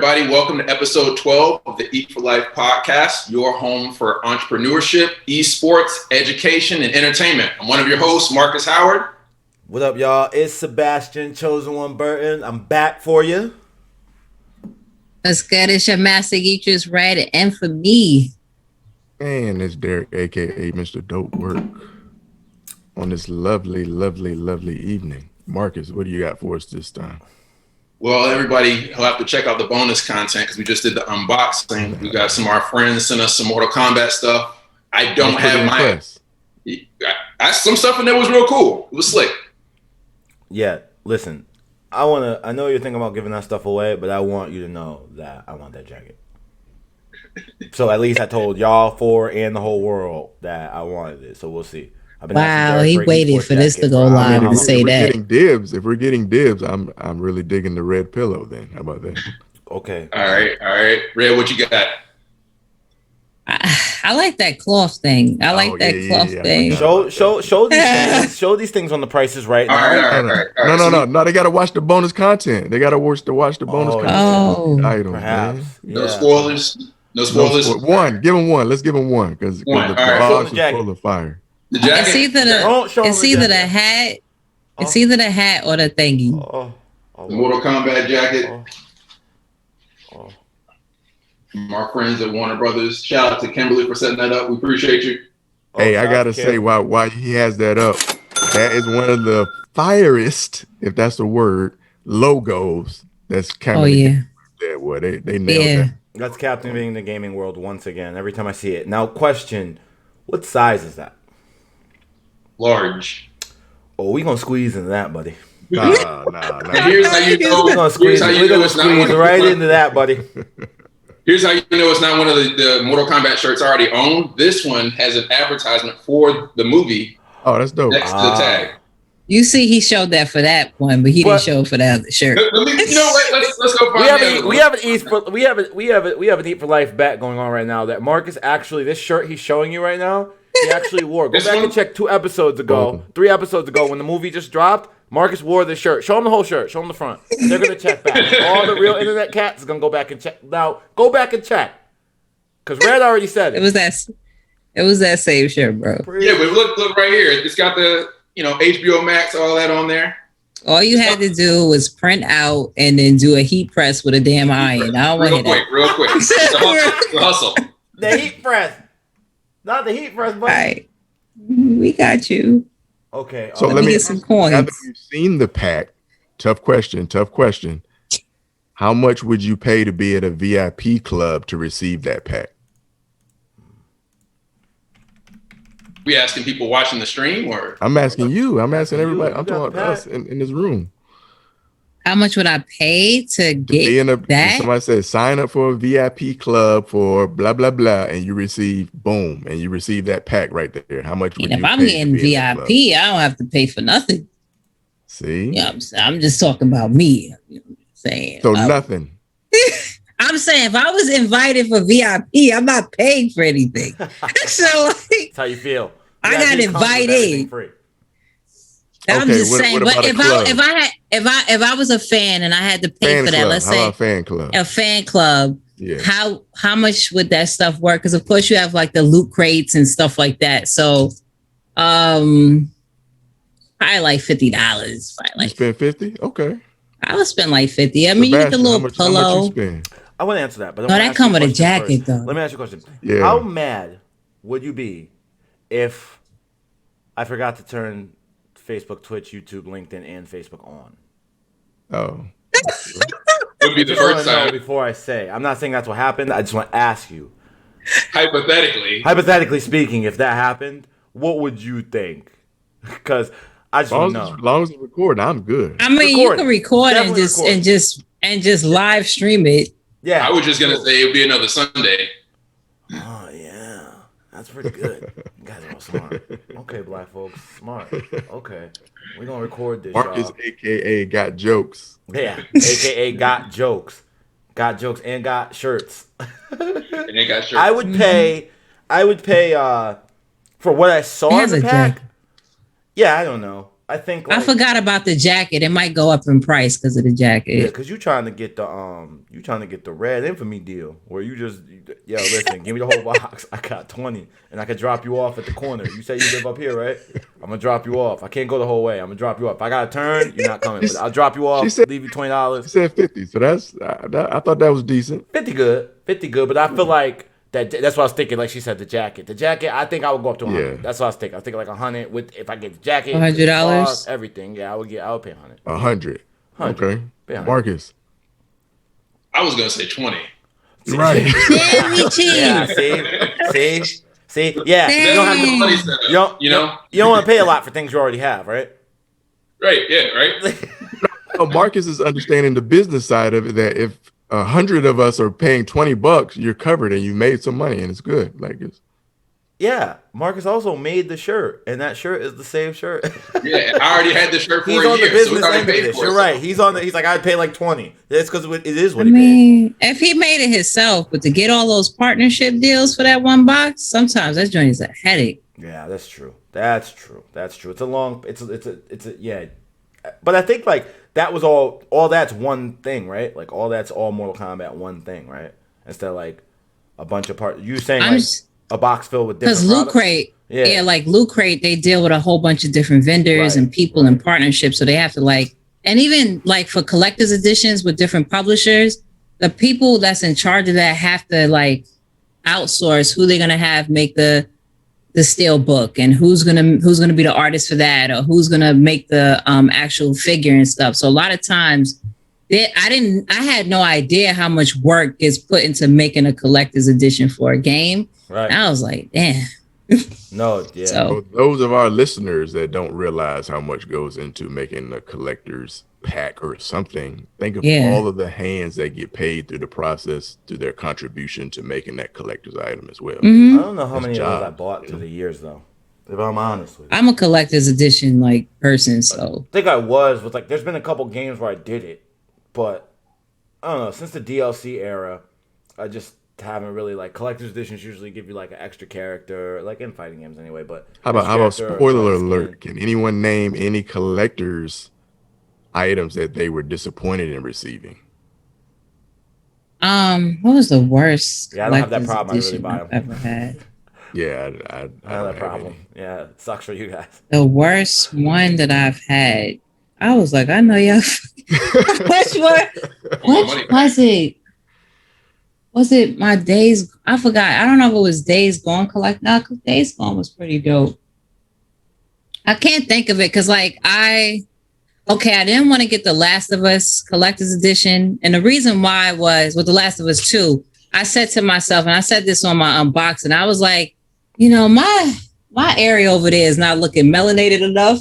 everybody? Welcome to episode 12 of the Eat for Life podcast, your home for entrepreneurship, esports, education, and entertainment. I'm one of your hosts, Marcus Howard. What up, y'all? It's Sebastian, Chosen One Burton. I'm back for you. What's good? It's your master Geetress Red, and for me. And it's Derek, a.k.a. Mr. Dope Work, on this lovely, lovely, lovely evening. Marcus, what do you got for us this time? Well, everybody will have to check out the bonus content because we just did the unboxing. We got some of our friends send us some Mortal Kombat stuff. I don't have my... some stuff in there was real cool. It was slick. Yeah, listen. I know you're thinking about giving that stuff away, but I want you to know that I want that jacket. So at least I told y'all four and the whole world that I wanted it. So we'll see. Wow, he waited for this to go live and say that. If we're getting dibs, I'm really digging the red pillow then. How about that? Okay. All right. Red, what you got? I like that cloth thing. I like that cloth thing. Show these things on the prices right now. All right. No, they gotta watch the bonus content. They gotta watch the bonus content. Items, perhaps. Man. No spoilers. No spoilers. One. Give them one. Let's give them one because the box is full of fire. The jacket. It's either the hat. It's either the hat or the thingy. The Mortal Kombat jacket. From our friends at Warner Brothers. Shout out to Kimberly for setting that up. We appreciate you. Hey, I gotta say, why he has that up, that is one of the firest, if that's a word, logos that's coming. Oh yeah. There, boy, they nailed that. That's captivating the gaming world once again. Every time I see it. Now, question: what size is that? Large. Oh, we gonna squeeze into that, buddy. Nah. And here's how you know. We're gonna squeeze right into that, buddy. Here's how you know it's not one of the Mortal Kombat shirts I already own. This one has an advertisement for the movie. Oh, that's dope. Next to the tag. You see, he showed that for that one, but he didn't show it for the other shirt. Let's go find we have an Eat for Life bet going on right now that Marcus actually, this shirt he's showing you right now, he actually wore. Go back and check 3 episodes ago when the movie just dropped. Marcus wore the shirt. Show him the whole shirt. Show him the front. They're gonna check back. All the real internet cats is gonna go back and check. Now go back and check, because Red already said it. It was that same shirt, bro. Yeah, but look right here. It's got the HBO Max, all that on there. All you had to do was print out and then do a heat press with a damn iron. I don't want to real quick. The hustle. The heat press, not the heat press. Buddy. All right, we got you. Okay. So let me get some coins. Now that you've seen the pack, tough question. How much would you pay to be at a VIP club to receive that pack? We asking people watching the stream, or I'm asking you. I'm asking everybody. I'm talking about us in this room. How much would I pay to get that? Somebody said sign up for a VIP club for blah blah blah, and you receive that pack right there. How much would you pay? If I'm getting VIP, I don't have to pay for nothing. See? Yeah, I'm just talking about me. You know what I'm saying? So nothing. I'm saying if I was invited for VIP, I'm not paying for anything. So that's how you feel. I got invited. I'm just saying, but if I was a fan and I had to pay for that, let's say a fan club, yeah. How much would that stuff work? Because of course you have like the loot crates and stuff like that. So probably like $50. You spend $50? Okay. I would spend like $50. I mean, you get the little pillow. How much you spend? I want to answer that, but that come with a jacket though. Let me ask you a question. Yeah. How mad would you be if I forgot to turn Facebook, Twitch, YouTube, LinkedIn, and Facebook on? Oh. Would be the first time. Before I say, I'm not saying that's what happened. I just want to ask you. Hypothetically speaking, if that happened, what would you think? Because I just want to know. As long as it's recording, I'm good. I mean, you can record and just live stream it. Yeah. I was just gonna say it'd be another Sunday. Oh yeah, that's pretty good. You guys are all smart. Okay, black folks, smart. Okay, we're gonna record this. Marcus, aka got jokes. Yeah, aka got jokes, and got shirts. And they got shirts. I would pay for what I saw in the pack. Yeah, I don't know. I think I forgot about the jacket. It might go up in price because of the jacket. Yeah, because you trying to get the red infamy deal where you just listen, give me the whole box. I got 20 and I could drop you off at the corner. You say you live up here, right? I'm gonna drop you off. I can't go the whole way. I'm gonna drop you off. If I got a turn, you're not coming. But I'll drop you off. Leave you $20. She said 50, so I thought that was decent. 50 good, but I feel like. That's what I was thinking. Like she said, the jacket. I think I would go up to 100. Yeah. That's what I was thinking. I was thinking like 100 with if I get the jacket, $100, everything. Yeah, I would pay 100. 100. Okay, 100. Marcus. I was gonna say 20. Right. Yeah. See. Yeah. You don't have the money set up. You don't want to pay a lot for things you already have, right? Right. Yeah. Right. Marcus is understanding the business side of it. That if 100 of us are paying $20, you're covered and you made some money and it's good. Like it's. Yeah, Marcus also made the shirt, and that shirt is the same shirt. Yeah, I already had the shirt for he's a on year, the business end of this. You're right. He's like, I'd pay like 20. That's because it is what he made. If he made it himself, but to get all those partnership deals for that one box, sometimes that joint is a headache. Yeah, that's true. It's a yeah. But I think like that was all that's one thing, right? Like all that's all Mortal Kombat one thing, right? Instead of like a bunch of parts. You saying a box filled with different products? Because Loot Crate, like Loot Crate, they deal with a whole bunch of different vendors and people and partnerships. So they have to like, and even like for collector's editions with different publishers, the people that's in charge of that have to like outsource who they're gonna have make the steel book and who's gonna be the artist for that or who's gonna make the actual figure and stuff. So a lot of times I had no idea how much work gets put into making a collector's edition for a game. Right. And I was like, damn. No, yeah. So those of our listeners that don't realize how much goes into making a collector's pack or something, think of all of the hands that get paid through the process, through their contribution to making that collector's item as well. Mm-hmm. I don't know how many of those I bought through the years though. If I'm honest with you. I'm a collector's edition like person, so I think I was with like there's been a couple games where I did it, but I don't know, since the DLC era, I just haven't really like collector's editions usually give you like an extra character, like in fighting games anyway. But how about spoiler alert? Can anyone name any collector's items that they were disappointed in receiving? What was the worst? Yeah, I don't have that problem. I really buy them. I've ever had. Yeah, I have that problem. Yeah, it sucks for you guys. The worst one that I've had, I was like, I know y'all. Which was it? Was it my Days? I forgot. I don't know if it was Days Gone collect. No, Days Gone was pretty dope. I can't think of it because like I didn't want to get The Last of Us collector's edition. And the reason why was with The Last of Us 2, I said to myself, and I said this on my unboxing, I was like, my area over there is not looking melanated enough.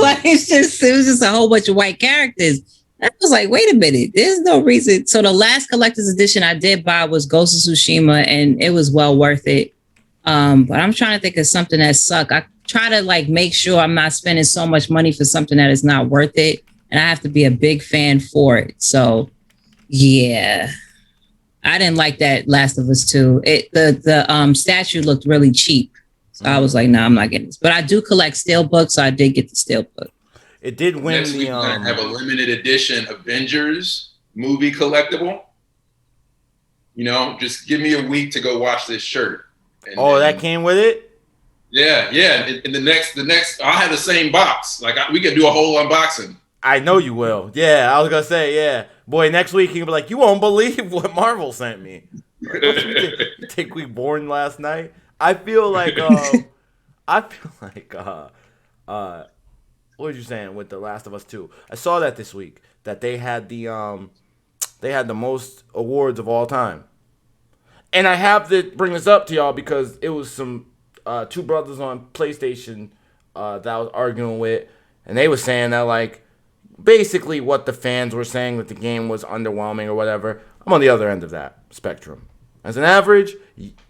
Like it was just a whole bunch of white characters. I was like, wait a minute, there's no reason. So the last collector's edition I did buy was Ghost of Tsushima, and it was well worth it. But I'm trying to think of something that sucked. I try to like make sure I'm not spending so much money for something that is not worth it, and I have to be a big fan for it. So yeah, I didn't like that Last of Us 2. The statue looked really cheap, so I was like, no, I'm not getting this. But I do collect steelbooks, so I did get the steelbook. It did win Next week, we're gonna have a limited edition Avengers movie collectible. Just give me a week to go watch this shirt. That came with it? Yeah. And the next, I'll have the same box. Like we could do a whole unboxing. I know you will. Yeah, I was gonna say, yeah, boy. Next week you'll be like, you won't believe what Marvel sent me. Like, you think we born last night? I feel like, what were you saying with The Last of Us 2? I saw that this week that they had the most awards of all time, and I have to bring this up to y'all because it was some two brothers on PlayStation that I was arguing with, and they were saying that like basically what the fans were saying that the game was underwhelming or whatever. I'm on the other end of that spectrum. As an average,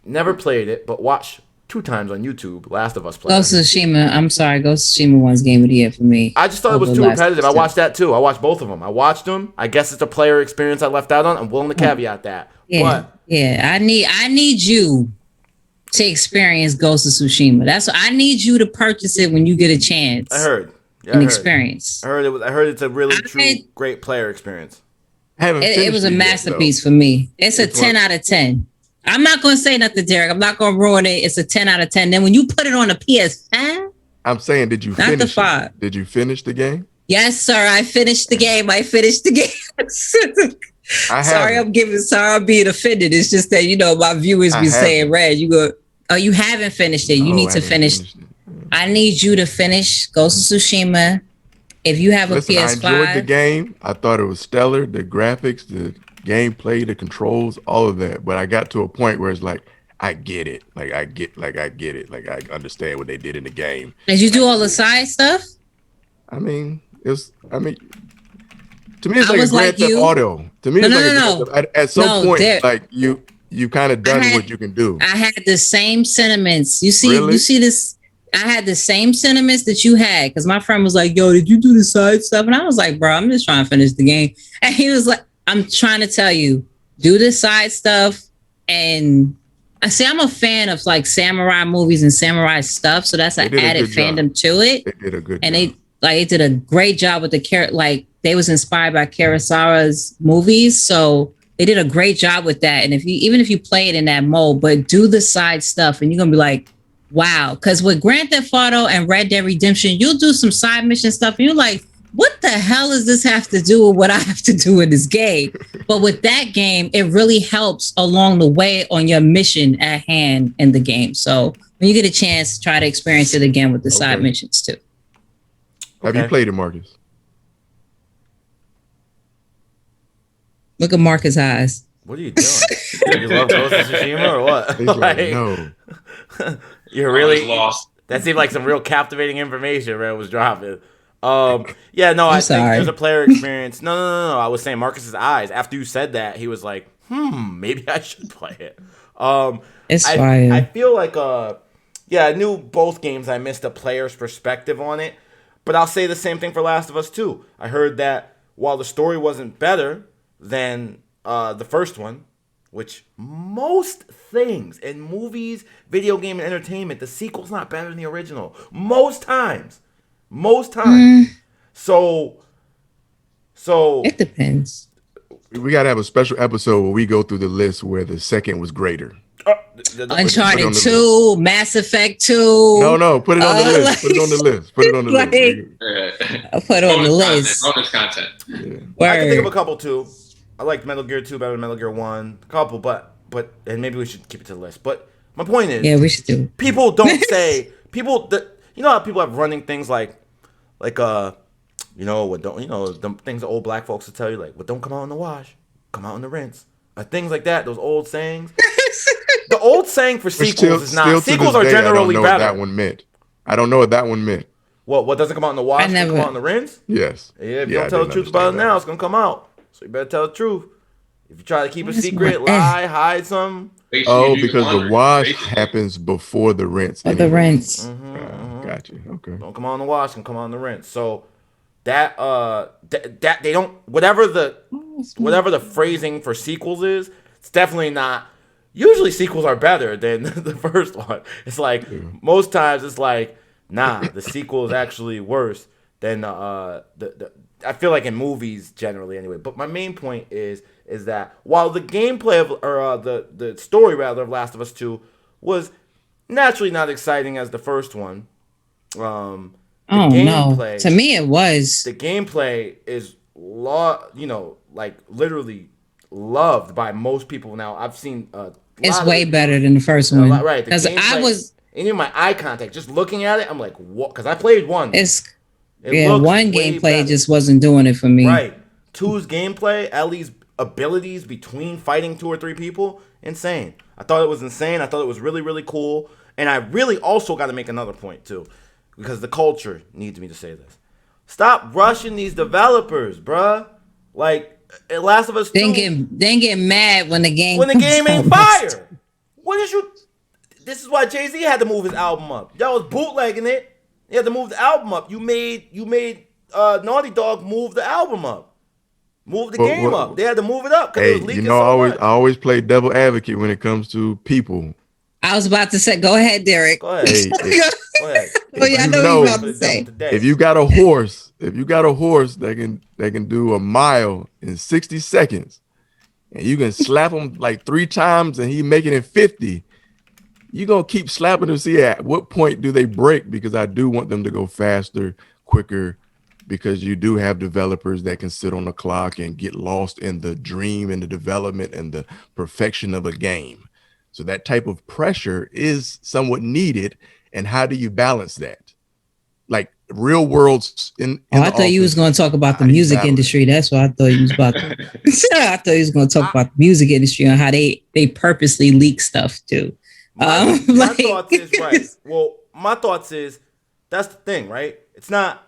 never played it, but watched 2 times on YouTube, Last of Us play. Ghost of Tsushima. I'm sorry, Ghost of Tsushima was game of the year for me. I just thought it was too repetitive. I watched that too. I watched both of them. I watched them. I guess it's a player experience I left out on. I'm willing to caveat that. Yeah, I need you to experience Ghost of Tsushima. That's what I need you to purchase it when you get a chance. I heard. an experience. I heard it's a really great player experience. It was a masterpiece for me. It's a 10 out of 10. I'm not going to say nothing, Derek. I'm not going to ruin it. It's a 10 out of 10. Then when you put it on a PS5, I'm saying, did you finish? Not the 5. Did you finish the game? Yes, sir. I finished the game. Sorry, I'm being offended. It's just that my viewers be saying, "Red, you haven't finished it. You need to finish. I need you to finish Ghost of Tsushima. If you have a PS5, I enjoyed the game. I thought it was stellar. The graphics, the gameplay, the controls, all of that. But I got to a point where it's like, I get it. I get it. Like, I understand what they did in the game. Did you do all the side stuff? To me, it's like a Grand Theft Auto. To me, at some point, like you kind of done what you can do. I had the same sentiments. You see this. I had the same sentiments that you had because my friend was like, "Yo, did you do the side stuff?" And I was like, "Bro, I'm just trying to finish the game." And he was like, "I'm trying to tell you, do the side stuff." And I'm a fan of like samurai movies and samurai stuff, so that's an added fandom to it. They did a good job. They did a great job with the character. Like they was inspired by Kurosawa's movies, so they did a great job with that. And even if you play it in that mode, but do the side stuff, and you're gonna be like, wow. Because with Grand Theft Auto and Red Dead Redemption, you'll do some side mission stuff, and you're like, what the hell does this have to do with what I have to do in this game? But with that game, it really helps along the way on your mission at hand in the game. So when you get a chance, try to experience it again with the side missions too. Have you played it, Marcus? Look at Marcus' eyes. What are you doing? You love Ghost of Tsushima or what? He's like, no. You're really lost. That seemed like some real captivating information Red was dropping. I think there's a player experience. No. I was saying Marcus's eyes. After you said that, he was like, maybe I should play it. It's fire. I feel like, I knew both games. I missed a player's perspective on it. But I'll say the same thing for Last of Us 2. I heard that while the story wasn't better than the first one, which most things in movies, video game, and entertainment, the sequel's not better than the original. Most times. So it depends. We got to have a special episode where we go through the list where the second was greater. Uncharted 2, Mass Effect 2. No, put it on the list. Put it on the list. Put it on the list. I'll put it on the list. Bonus content. Yeah. I can think of a couple too. I like Metal Gear 2 better than Metal Gear 1. A couple, but and maybe we should keep it to the list. But my point is, we should do. People don't say you know how people have running things like the things that old black folks will tell you, like, what don't come out in the wash, come out in the rinse. Things like that, those old sayings. The old saying for sequels is not. Sequels are generally better. That one meant. I don't know what that one meant. What doesn't come out in the wash? Come out in the rinse? Yes. Yeah, if you don't tell the truth about it now, it's gonna come out. So you better tell the truth. If you try to keep a secret, lie, hide some. Oh, because the wash happens before the rinse. The rinse. Gotcha. Okay. Don't come out in the wash, can come out in the rinse. So that they don't whatever the phrasing for sequels is, it's definitely not. Usually sequels are better than the first one. It's like most times it's like, nah, the sequel is actually worse than the I feel like in movies generally anyway. But my main point is that while the gameplay the story rather of Last of Us 2 was naturally not exciting as the first one, no. To me it was. The gameplay is literally loved by most people now. I've seen it's way better than the first one. Right. Because I was even my eye contact, just looking at it, I'm like, what? Because I played one. One gameplay just wasn't doing it for me. Right. 2's gameplay, Ellie's abilities between fighting 2 or 3 people, insane. I thought it was insane. I thought it was really, really cool. And I really also got to make another point too, because the culture needs me to say this. Stop rushing these developers, bruh. Like, Last of Us 2. Then get mad when the game ain't fire. What is you? This is why Jay-Z had to move his album up. Y'all was bootlegging it. You had to move the album up. You made Naughty Dog move the album up. Move the game up. They had to move it up because it was leaking I always play devil advocate when it comes to people. I was about to say, go ahead, Derek. Go ahead. Go ahead. Oh yeah, I know what you're about to say. If you got a horse that can do a mile in 60 seconds, and you can slap him like 3 times and he make it in 50, you're gonna keep slapping to see at what point do they break, because I do want them to go faster, quicker, because you do have developers that can sit on the clock and get lost in the dream and the development and the perfection of a game. So that type of pressure is somewhat needed. And how do you balance that? Like real worlds I thought you was going to talk about the music industry. That's what I thought you was about to. I thought you was going to talk about the music industry and how they purposely leak stuff too. My thoughts is right. Well, my thoughts is that's the thing, right? It's not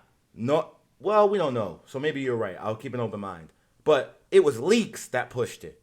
well, we don't know. So maybe you're right. I'll keep an open mind. But it was leaks that pushed it.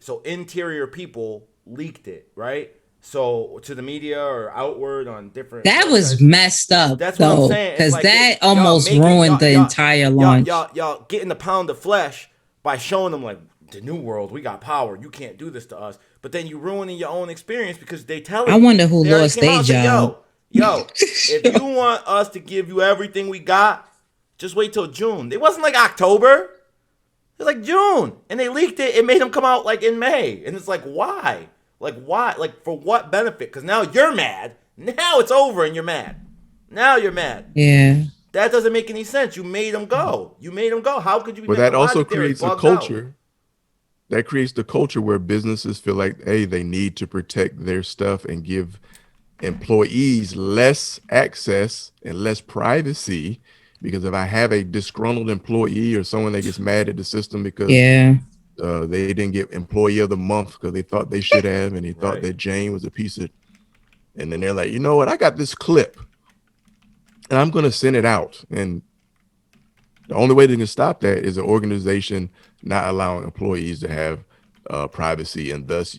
So interior people leaked it, right? So to the media or outward on different. That was messed up. That's what I'm saying. Because like that almost ruined the entire launch. Y'all getting the pound of flesh by showing them like the new world. We got power. You can't do this to us. But then you ruining your own experience because they tell you. I wonder who lost their job. Yo, if you want us to give you everything we got, just wait till June. It wasn't like October. It was like June. And they leaked it. It made them come out like in May. And it's like, why? Like, why? Like, for what benefit? Because now you're mad. Now it's over and you're mad. Now you're mad. Yeah. That doesn't make any sense. You made them go. How could you be But that also creates a culture. Out? That creates the culture where businesses feel like, hey, they need to protect their stuff and give employees less access and less privacy, because if I have a disgruntled employee or someone that gets mad at the system because they didn't get employee of the month because they thought they should have, and he thought that Jane was a piece of, and then they're like, you know what, I got this clip and I'm going to send it out. And the only way they can stop that is an organization not allowing employees to have privacy, and thus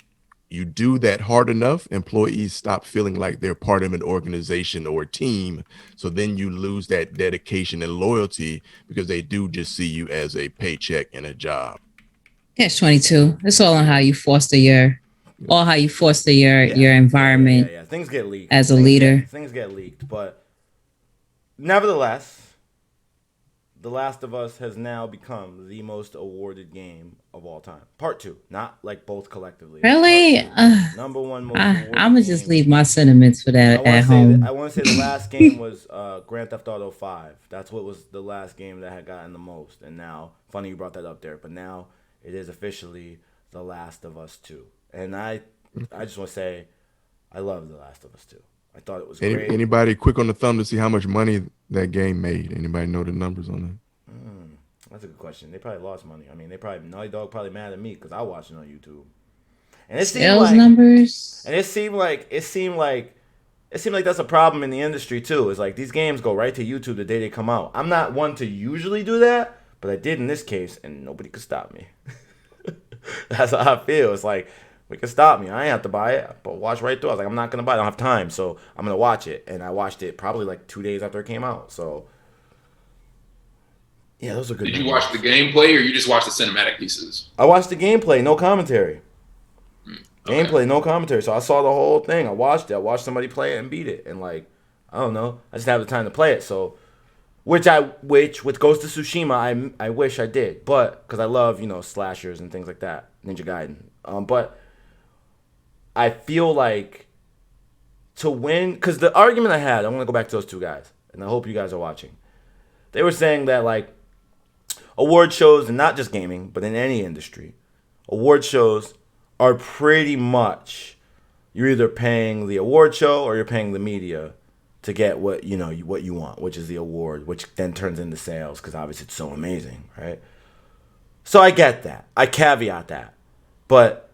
you do that hard enough, employees stop feeling like they're part of an organization or a team. So then you lose that dedication and loyalty because they do just see you as a paycheck and a job. Catch 22. It's all on how you foster your environment. Yeah. Things get leaked as a leader. Things get leaked, but nevertheless, The Last of Us has now become the most awarded game of all time. Part 2, not like both collectively. Really? Number one most awarded I'm going to just leave my sentiments for that at home. I want to say the last game was Grand Theft Auto 5. That's what was the last game that had gotten the most. And now, funny you brought that up there, but now it is officially The Last of Us 2. And I just want to say I love The Last of Us 2. I thought it was great. Anybody quick on the thumb to see how much money that game made? Anybody know the numbers on that? That's a good question. They probably lost money. I mean, Naughty Dog probably mad at me because I watched it on YouTube. And it seemed sales numbers. And it seemed like that's a problem in the industry too. It's like these games go right to YouTube the day they come out. I'm not one to usually do that, but I did in this case, and nobody could stop me. That's how I feel. It's like, we can stop me. I ain't have to buy it, but watch right through. I was like, I'm not going to buy it. I don't have time, so I'm going to watch it. And I watched it probably like 2 days after it came out. So, yeah, those are good. Did you watch the gameplay or you just watched the cinematic pieces? I watched the gameplay, no commentary. Okay. Gameplay, no commentary. So I saw the whole thing. I watched it. I watched somebody play it and beat it. And like, I don't know. I just have the time to play it. So, with Ghost of Tsushima, I wish I did. But, because I love, slashers and things like that. Ninja Gaiden. But I feel like to win, because the argument I had, I'm going to go back to those two guys, and I hope you guys are watching. They were saying that, like, award shows, and not just gaming, but in any industry, award shows are pretty much, you're either paying the award show or you're paying the media to get what you want, which is the award, which then turns into sales, because obviously it's so amazing, right? So I get that. I caveat that. But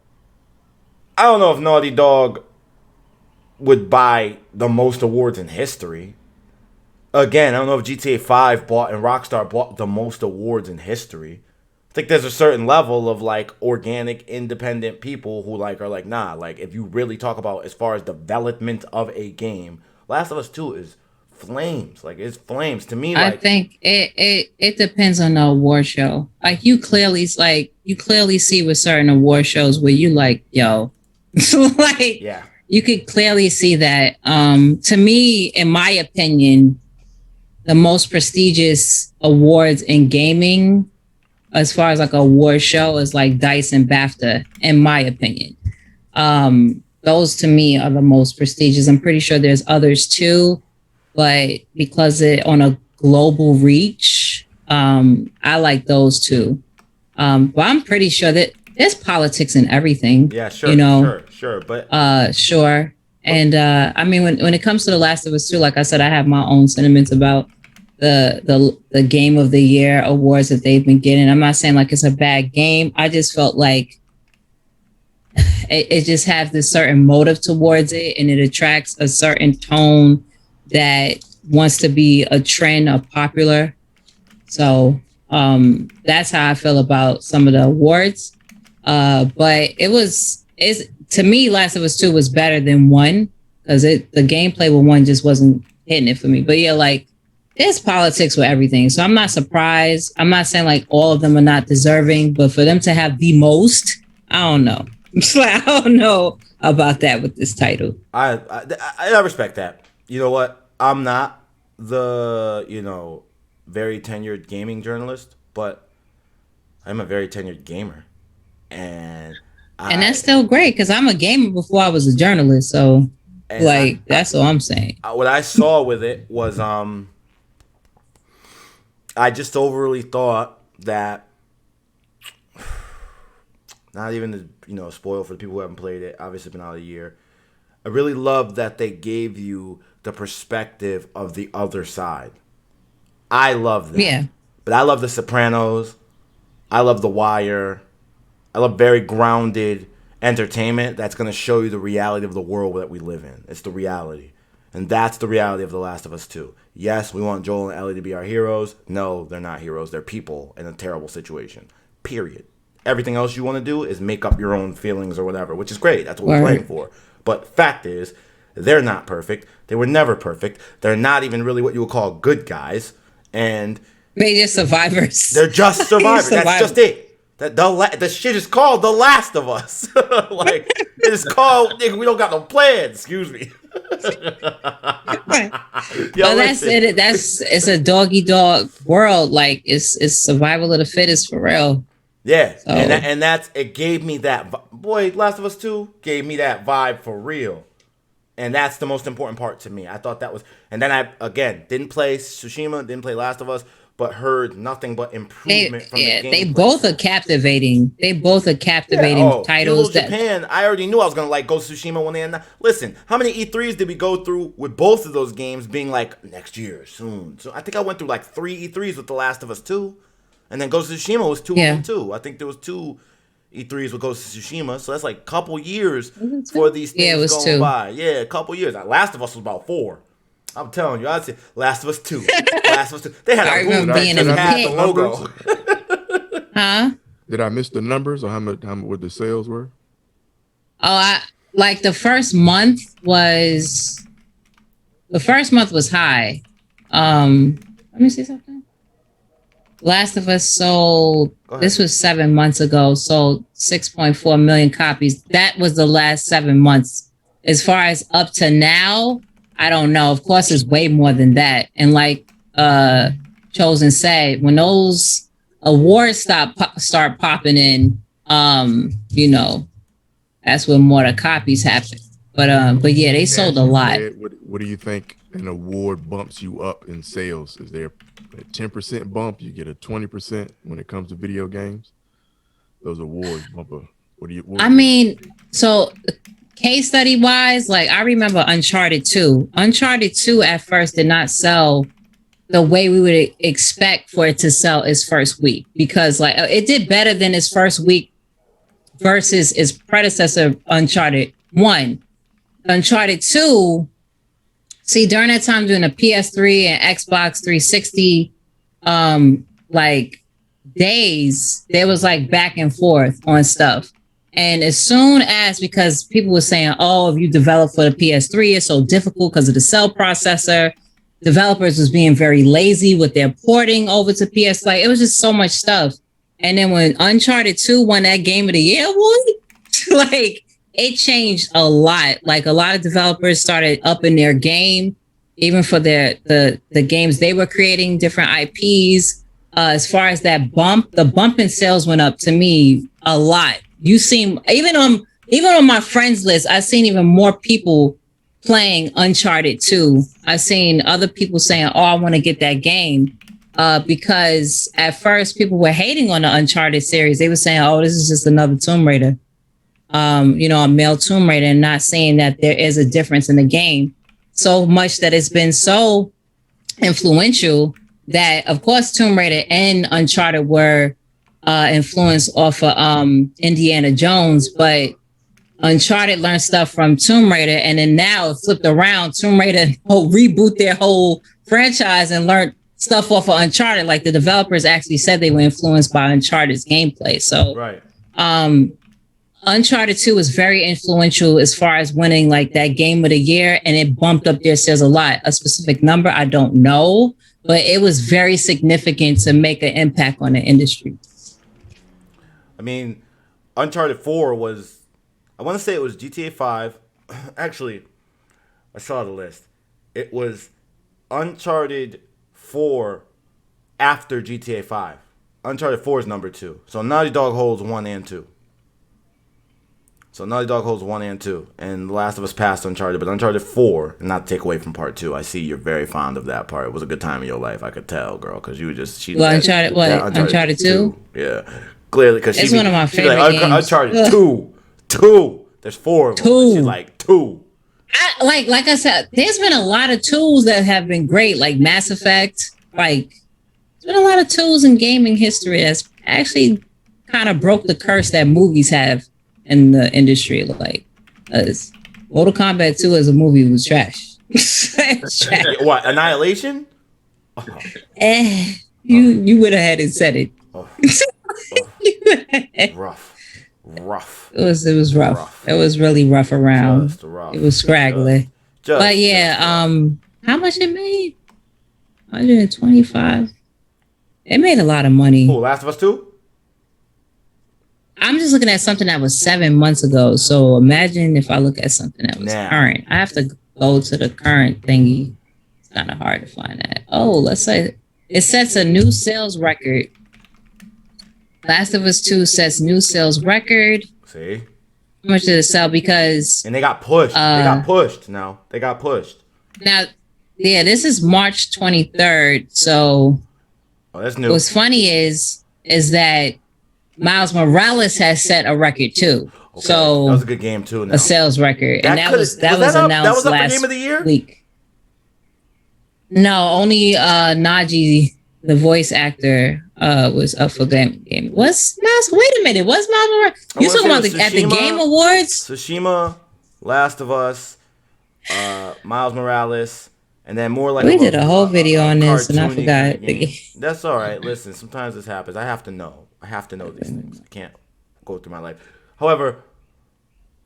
I don't know if Naughty Dog would buy the most awards in history. Again, I don't know if GTA 5 bought and Rockstar bought the most awards in history. I think there's a certain level of like organic, independent people who like are like, nah, like if you really talk about as far as development of a game, Last of Us 2 is flames. Like it's flames to me. Like, I think it depends on the award show. Like you clearly see with certain award shows where you like, yo, like yeah. You could clearly see that. To me, in my opinion, the most prestigious awards in gaming, as far as like a award show, is like DICE and BAFTA, in my opinion. Those to me are the most prestigious. I'm pretty sure there's others too, but because it on a global reach, I like those two. But I'm pretty sure that there's politics in everything. Yeah, sure. Sure. But sure. And I mean, when it comes to The Last of Us 2, like I said, I have my own sentiments about the Game of the Year awards that they've been getting. I'm not saying like it's a bad game. I just felt like it just has this certain motive towards it, and it attracts a certain tone that wants to be a trend or popular. So that's how I feel about some of the awards. But to me, Last of Us 2 was better than 1 because the gameplay with 1 just wasn't hitting it for me. But yeah, like there's politics with everything. So I'm not surprised. I'm not saying like all of them are not deserving, but for them to have the most, I don't know. I don't know about that with this title. I respect that. You know what? I'm not the, very tenured gaming journalist, but I'm a very tenured gamer. And that's still great because I'm a gamer before I was a journalist. So that's all I'm saying. What I saw with it was I just overly thought that, not even to spoil for the people who haven't played it, obviously been out a year, I really loved that they gave you the perspective of the other side. I love that. Yeah. But I love The Sopranos. I love The Wire. I love very grounded entertainment that's going to show you the reality of the world that we live in. It's the reality. And that's the reality of The Last of Us 2. Yes, we want Joel and Ellie to be our heroes. No, they're not heroes. They're people in a terrible situation. Period. Everything else you want to do is make up your own feelings or whatever, which is great. That's what we're playing for. But fact is, they're not perfect. They were never perfect. They're not even really what you would call good guys. And they're just survivors. They're just survivors. That's just it. The shit is called The Last of Us. Like, it is called, nigga, we don't got no plans. Excuse me. Well, that's it. It's a dog world. Like, it's survival of the fittest for real. Yeah. So. And it gave me that, boy, Last of Us 2 gave me that vibe for real. And that's the most important part to me. I thought that was, and then I, again, didn't play Tsushima, didn't play Last of Us, but heard nothing but improvement from the game. They both are captivating. Titles. Japan, I already knew I was going to like Ghost of Tsushima when they had. Listen, how many E3s did we go through with both of those games being like, next year, soon? So I think I went through like 3 E3s with The Last of Us 2. And then Ghost of Tsushima was 2 of them too. I think there was 2 E3s with Ghost of Tsushima. So that's like a couple years for these things going by. Yeah, a couple years. Last of Us was about 4. I'm telling you, I'd say Last of Us 2. Last of Us 2. They had a booth that had the logo. Huh? Did I miss the numbers or how much what the sales were? Oh, the first month was high. Let me see something. Last of Us sold, this was 7 months ago, sold 6.4 million copies. That was the last 7 months. As far as up to now, I don't know. Of course, it's way more than that. And like Chosen said, when those awards start popping in, that's when more the copies happen. But yeah, they sold a lot. What do you think an award bumps you up in sales? Is there a 10% bump? You get a 20% when it comes to video games? Those awards bump up. I mean, so case study wise, like I remember Uncharted 2. Uncharted 2 at first did not sell the way we would expect for it to sell its first week, because like it did better than its first week versus its predecessor Uncharted 1. Uncharted 2, see, during that time during the PS3 and Xbox 360 days, there was like back and forth on stuff. And as soon as, because people were saying, oh, if you develop for the PS3, it's so difficult because of the cell processor. Developers was being very lazy with their porting over to PS. Like, it was just so much stuff. And then when Uncharted 2 won that Game of the Year award, like, it changed a lot. Like a lot of developers started upping their game, even for the games they were creating, different IPs. As far as that the bump in sales went up to me a lot. You seem even on my friends list, I've seen even more people playing Uncharted 2. I've seen other people saying, "Oh, I want to get that game." Because at first people were hating on the Uncharted series. They were saying, "Oh, this is just another Tomb Raider." A male Tomb Raider, and not saying that there is a difference in the game. So much that it's been so influential that, of course, Tomb Raider and Uncharted were influenced off of Indiana Jones, but Uncharted learned stuff from Tomb Raider, and then now it flipped around. Tomb Raider reboot their whole franchise and learned stuff off of Uncharted. Like the developers actually said they were influenced by Uncharted's gameplay. So, right. Uncharted 2 was very influential as far as winning like that game of the year, and it bumped up their sales a lot. A specific number, I don't know, but it was very significant to make an impact on the industry. I mean, Uncharted 4 was, I want to say it was GTA 5. Actually, I saw the list. It was Uncharted 4 after GTA 5. Uncharted 4 is number 2. So Naughty Dog holds 1 and 2. And The Last of Us passed Uncharted, but Uncharted 4, and not to take away from part 2, I see you're very fond of that part. It was a good time in your life, I could tell, girl, because you were just... Uncharted 2? Yeah, clearly, because it's one of my favorite games. Uncharted 2. There's 4 of them. She's like, 2. Like I said, there's been a lot of tools that have been great, like Mass Effect. Like, there's been a lot of tools in gaming history that's actually kind of broke the curse that movies have in the industry. Like, Mortal Kombat 2 as a movie was trash. Trash. What, Annihilation? You would have had it said it. Rough. It was rough. It was really rough around. It was scraggly. But yeah, how much it made? 125. It made a lot of money. Oh, Last of Us 2? I'm just looking at something that was 7 months ago. So imagine if I look at something that was current. I have to go to the current thingy. It's kind of hard to find that. Oh, let's say it sets a new sales record. Last of Us 2 sets new sales record. See? How much did it sell? Because... And they got pushed. They got pushed. Now, yeah, this is March 23rd. So... Oh, that's new. What's funny is that Miles Morales has set a record too. Okay. So that was a good game too. Now. A sales record, and that was announced last week. No, only Najee, the voice actor, was up for game. Was Miles? Wait a minute, was Miles Morales? You talking about at the Game Awards? Tsushima, Last of Us, Miles Morales. And then more like we did a whole video on this, and I forgot. That's all right. Listen, sometimes this happens. I have to know these things. I can't go through my life. However,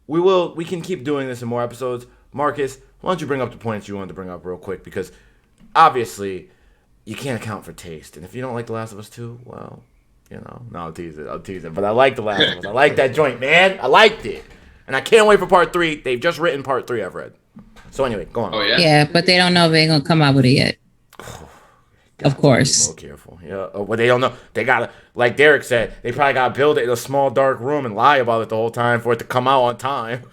we can keep doing this in more episodes. Marcus, why don't you bring up the points you wanted to bring up real quick? Because obviously, you can't account for taste. And if you don't like The Last of Us 2, well, no, I'll tease it. But I like The Last of Us. I like that joint, man. I liked it. And I can't wait for part 3. They've just written part 3, I've read. So anyway, go on. Oh yeah. Yeah, but they don't know if they're gonna come out with it yet. Of course. Be more careful. Yeah. Well, they don't know. They gotta, like Derek said, they probably gotta build it in a small dark room and lie about it the whole time for it to come out on time.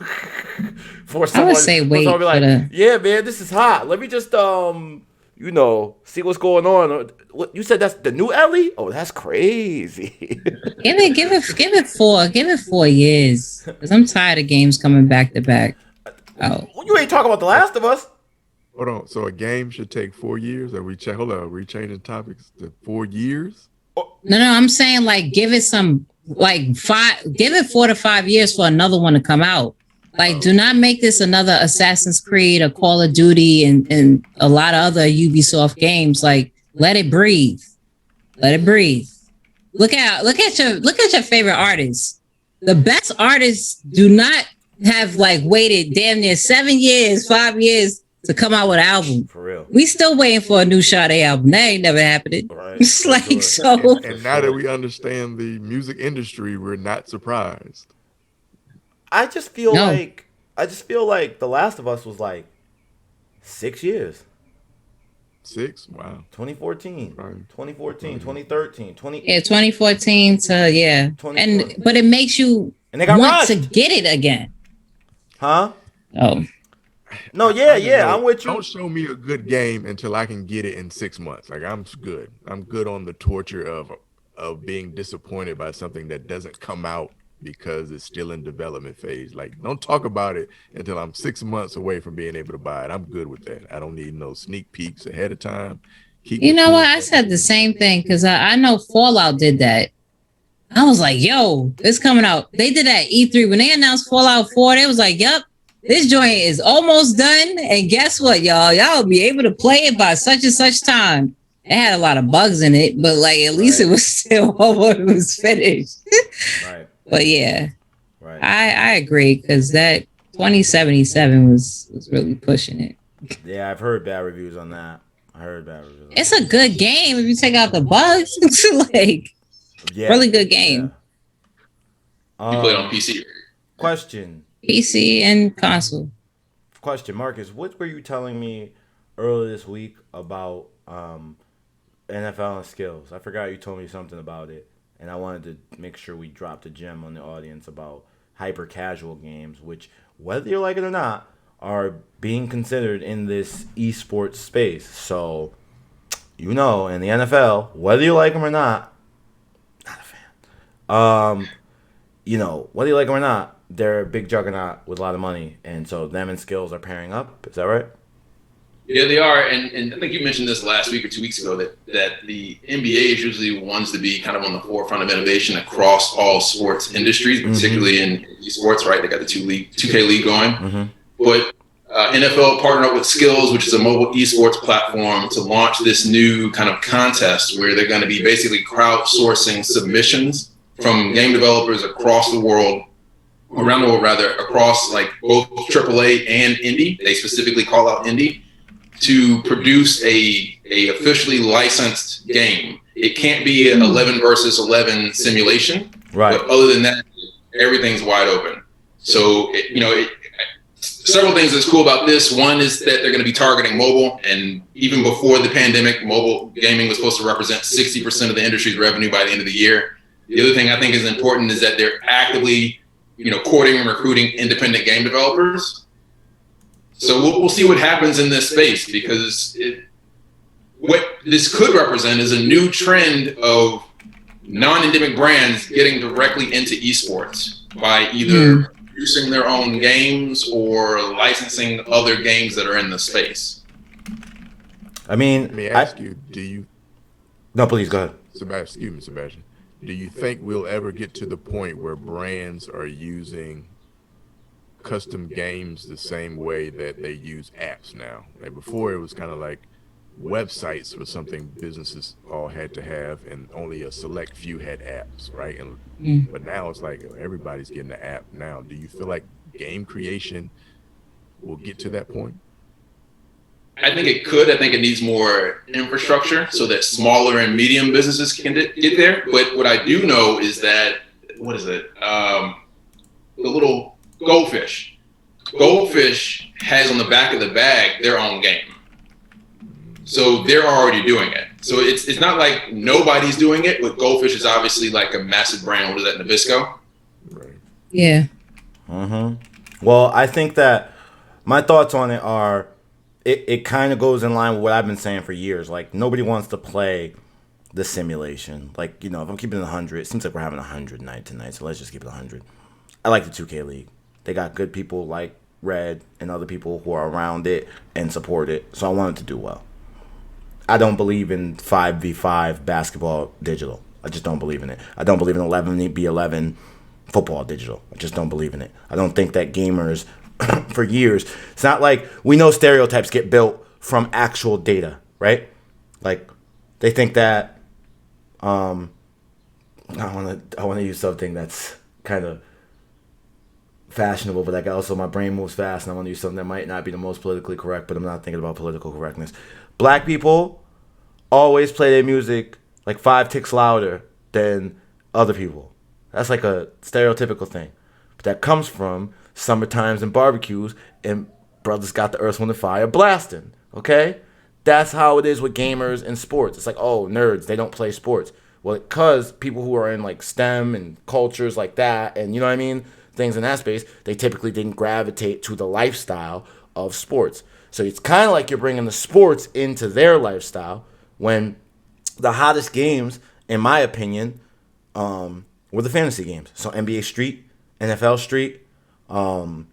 For someone, I would say wait. Be like, yeah, man, this is hot. Let me just see what's going on. What you said? That's the new Ellie? Oh, that's crazy. Give it 4 years. Because I'm tired of games coming back to back. Oh. You ain't talking about The Last of Us. Hold on. So a game should take 4 years? Are we changing topics to 4 years? No, I'm saying like give it 4 to 5 years for another one to come out. Like, do not make this another Assassin's Creed, a Call of Duty, and a lot of other Ubisoft games. Like, let it breathe. Look at your favorite artists. The best artists do not have like waited damn near 7 years, 5 years to come out with an album. For real. We still waiting for a new Sade album. That ain't never happening. Right. It's like sure. So. And now that we understand the music industry, we're not surprised. I just feel like The Last of Us was like 6 years. 6? Wow. 2014, Right. 2014, 2013, 2014 to but it makes you and they got want rushed to get it again. Huh? Oh. No, I'm with you. Don't show me a good game until I can get it in 6 months. Like, I'm good. I'm good on the torture of being disappointed by something that doesn't come out because it's still in development phase. Like, don't talk about it until I'm 6 months away from being able to buy it. I'm good with that. I don't need no sneak peeks ahead of time. You know what? I said the same thing because I know Fallout did that. I was like, yo, it's coming out. They did that E3 when they announced Fallout 4. They was like, yep, this joint is almost done. And guess what, y'all? Y'all will be able to play it by such and such time. It had a lot of bugs in it, but like at least it was still almost finished. Right. But yeah, right. I agree because that 2077 was really pushing it. Yeah, I've heard bad reviews on that. It's a good game if you take out the bugs. Like, really good game. Yeah. You play it on PC. Question. PC and console. Question, Marcus. What were you telling me earlier this week about NFL and Skillz? I forgot you told me something about it, and I wanted to make sure we dropped a gem on the audience about hyper casual games, which, whether you like it or not, are being considered in this esports space. So, in the NFL, whether you like them or not a fan. Whether you like them or not, they're a big juggernaut with a lot of money, and so them and Skillz are pairing up. Is that right? Yeah, they are, and I think you mentioned this last week or 2 weeks ago that the NBA is usually ones to be kind of on the forefront of innovation across all sports industries, particularly in esports. Right, they got the 2K league going, but NFL partnered up with Skillz, which is a mobile esports platform, to launch this new kind of contest where they're going to be basically crowdsourcing submissions from game developers across the world. Around the world, rather, across like both AAA and indie. They specifically call out indie to produce a officially licensed game. It can't be an 11 versus 11 simulation, right? But other than that, everything's wide open. So several things that's cool about this. One is that they're going to be targeting mobile, and even before the pandemic, mobile gaming was supposed to represent 60% of the industry's revenue by the end of the year. The other thing I think is important is that they're actively courting and recruiting independent game developers. So we'll see what happens in this space, because what this could represent is a new trend of non-endemic brands getting directly into esports by either producing their own games or licensing other games that are in the space. I mean, let me ask you, do you? No, please go ahead. Sebastian. Do you think we'll ever get to the point where brands are using custom games the same way that they use apps now? Like before, it was kind of like websites was something businesses all had to have, and only a select few had apps, right? But now it's like everybody's getting an app now. Do you feel like game creation will get to that point? I think it could. I think it needs more infrastructure so that smaller and medium businesses can get there. But what I do know is that, the little Goldfish. Goldfish has on the back of the bag their own game. So they're already doing it. So it's not like nobody's doing it, but Goldfish is obviously like a massive brand. What is that, Nabisco? Right. Yeah. Well, I think that my thoughts on it are, it kind of goes in line with what I've been saying for years. Like, nobody wants to play the simulation. Like, if I'm keeping it 100, it seems like we're having 100 night tonight, so let's just keep it 100. I like the 2K League. They got good people like Red and other people who are around it and support it, so I want it to do well. I don't believe in 5v5 basketball digital. I just don't believe in it. I don't believe in 11v11 football digital. I just don't believe in it. I don't think that gamers, for years, it's not like we know stereotypes get built from actual data, right? Like, they think that I want to use something that's kind of fashionable, but like also my brain moves fast, and I want to use something that might not be the most politically correct, but I'm not thinking about political correctness. Black people always play their music like 5 ticks louder than other people. That's like a stereotypical thing. but that comes from summertimes and barbecues and brothers got the Earth, Wind, and Fire blasting. Okay, that's how it is with gamers and sports. It's like, oh, nerds, they don't play sports. Well, because people who are in like STEM and cultures like that, and you know what I mean, things in that space, they typically didn't gravitate to the lifestyle of sports. So it's kind of like you're bringing the sports into their lifestyle when the hottest games, in my opinion, were the fantasy games. So NBA Street, NFL Street, And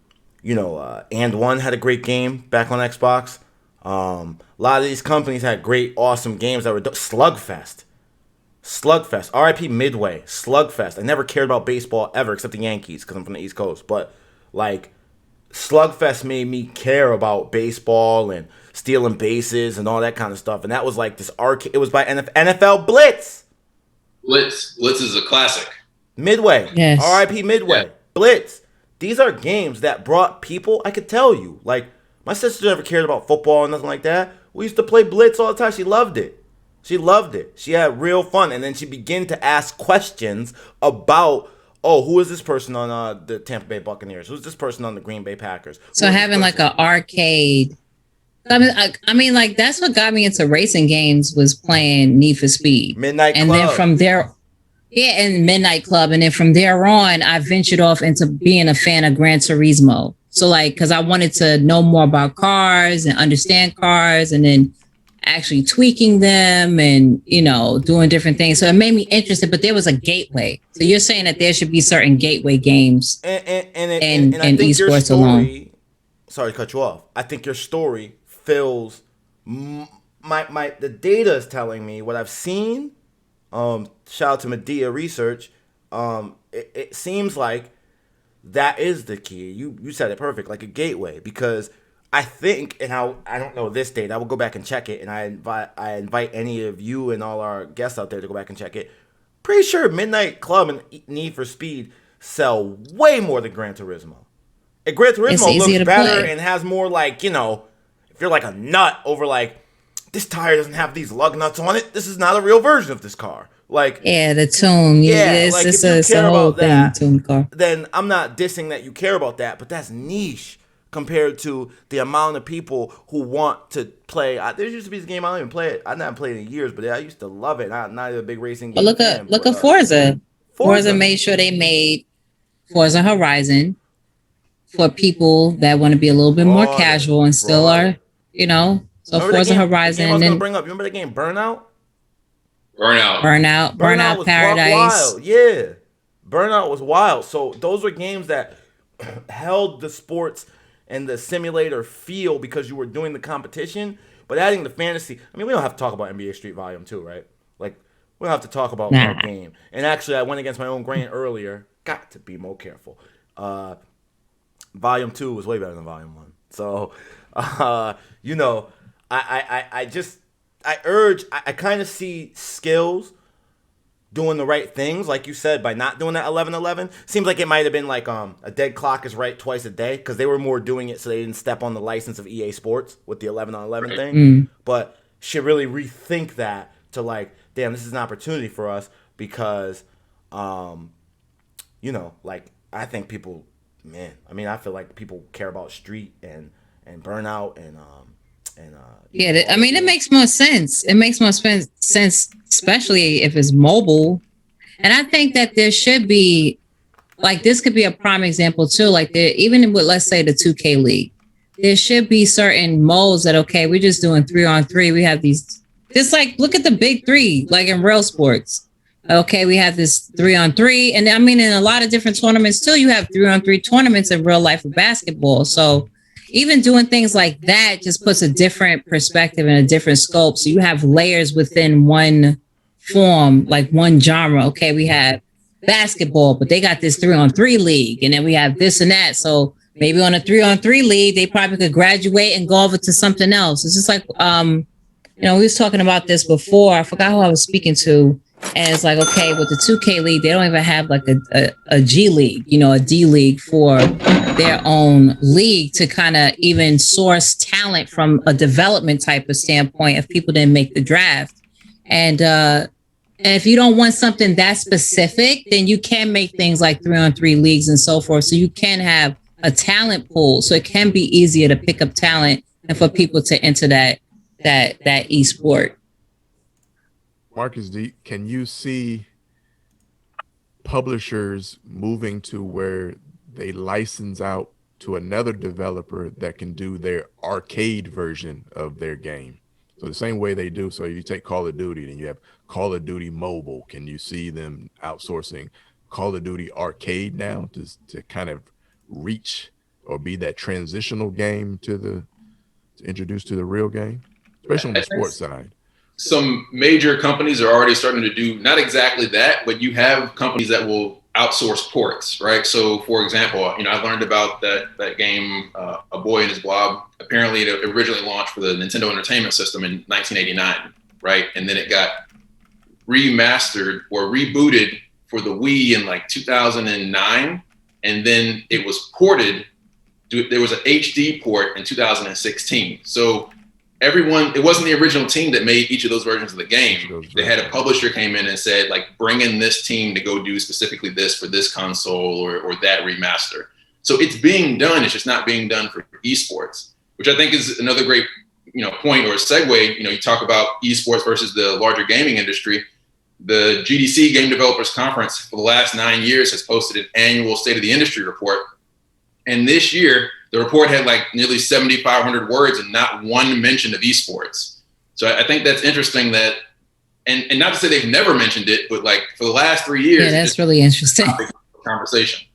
One had a great game back on Xbox. A lot of these companies had great, awesome games that were Slugfest, RIP Midway, Slugfest. I never cared about baseball ever except the Yankees because I'm from the East Coast. But like Slugfest made me care about baseball and stealing bases and all that kind of stuff. And that was like this arcade. It was by NFL Blitz. Blitz is a classic. Midway, yes. RIP Midway, yeah. Blitz. These are games that brought people. I could tell you, like my sister never cared about football and nothing like that. We used to play Blitz all the time. She loved it. She had real fun. And then she began to ask questions about, who is this person on the Tampa Bay Buccaneers? Who's this person on the Green Bay Packers? So having like an arcade. I mean, like that's what got me into racing games was playing Need for Speed. Midnight Club. And then from there, and Midnight Club. And then from there on, I ventured off into being a fan of Gran Turismo. So like, because I wanted to know more about cars and understand cars and then actually tweaking them and, doing different things. So it made me interested, but there was a gateway. So you're saying that there should be certain gateway games in esports alone. Sorry to cut you off. I think your story fills the data is telling me what I've seen. Shout out to Medea Research. It seems like that is the key. You said it perfect, like a gateway, because I think, and I don't know this date. I will go back and check it, and I invite any of you and all our guests out there to go back and check it. Pretty sure Midnight Club and Need for Speed sell way more than Gran Turismo. And Gran Turismo looks better and has more like, if you're like a nut over like, this tire doesn't have these lug nuts on it, this is not a real version of this car. Like, yeah, the tune. Yeah, like it's if you care about that, tune car. Then I'm not dissing that you care about that, but that's niche compared to the amount of people who want to play. There used to be this game, I don't even play it. I've not played it in years, but I used to love it. Not a big racing game. But look at Forza. Forza made sure they made Forza Horizon for people that want to be a little bit more casual and still are, So Forza Horizon. I was gonna bring up. Remember the game Burnout? Burnout Paradise. Wild. Yeah, Burnout was wild. So those were games that held the sports and the simulator feel because you were doing the competition, but adding the fantasy. I mean, we don't have to talk about NBA Street Volume 2, right? Like, we don't have to talk about that game. And actually, I went against my own grain earlier. Got to be more careful. Volume 2 was way better than Volume 1. So, I kind of see Skillz doing the right things, like you said, by not doing that 11-11. Seems like it might have been like a dead clock is right twice a day, because they were more doing it so they didn't step on the license of EA Sports with the 11-on-11 thing. But should really rethink that to like, damn, this is an opportunity for us because, I think people, I feel like people care about Street and Burnout and it makes more sense. It makes more sense, especially if it's mobile. And I think that there should be, like, this could be a prime example too. Like, even with, let's say, the 2K League, there should be certain modes that, okay, we're just doing 3-on-3. We have these, just like, look at the big three, like in real sports. Okay, we have this 3-on-3. And in a lot of different tournaments too, you have 3-on-3 tournaments in real life of basketball. So even doing things like that just puts a different perspective and a different scope. So you have layers within one form, like one genre. Okay, we have basketball, but they got this 3-on-3 league, and then we have this and that. So maybe on a 3-on-3 league, they probably could graduate and go over to something else. It's just like, we was talking about this before. I forgot who I was speaking to. And it's like, okay, with the 2K League, they don't even have like a G League, a D League for their own league to kind of even source talent from a development type of standpoint if people didn't make the draft. And And if you don't want something that specific, then you can make things like 3-on-3 leagues and so forth. So you can have a talent pool. So it can be easier to pick up talent and for people to enter that esport. Marcus, can you see publishers moving to where they license out to another developer that can do their arcade version of their game? So the same way they do. So you take Call of Duty and you have Call of Duty Mobile. Can you see them outsourcing Call of Duty Arcade now to kind of reach or be that transitional game to introduce to the real game, especially on the sports side? Some major companies are already starting to do not exactly that, but you have companies that will outsource ports, right? So, for example, I learned about that game, A Boy and His Blob. Apparently, it originally launched for the Nintendo Entertainment System in 1989, right? And then it got remastered or rebooted for the Wii in like 2009, and then it was ported. There was an HD port in 2016. So it wasn't the original team that made each of those versions of the game. They had a publisher came in and said, like, bring in this team to go do specifically this for this console or that remaster. So it's being done. It's just not being done for esports, which I think is another great, point or a segue. You talk about esports versus the larger gaming industry. The GDC Game Developers Conference for the last 9 years has posted an annual State of the Industry report. And this year, the report had like nearly 7,500 words and not one mention of esports. So I think that's interesting that, and not to say they've never mentioned it, but like for the last 3 years. Yeah, that's really interesting. Conversation.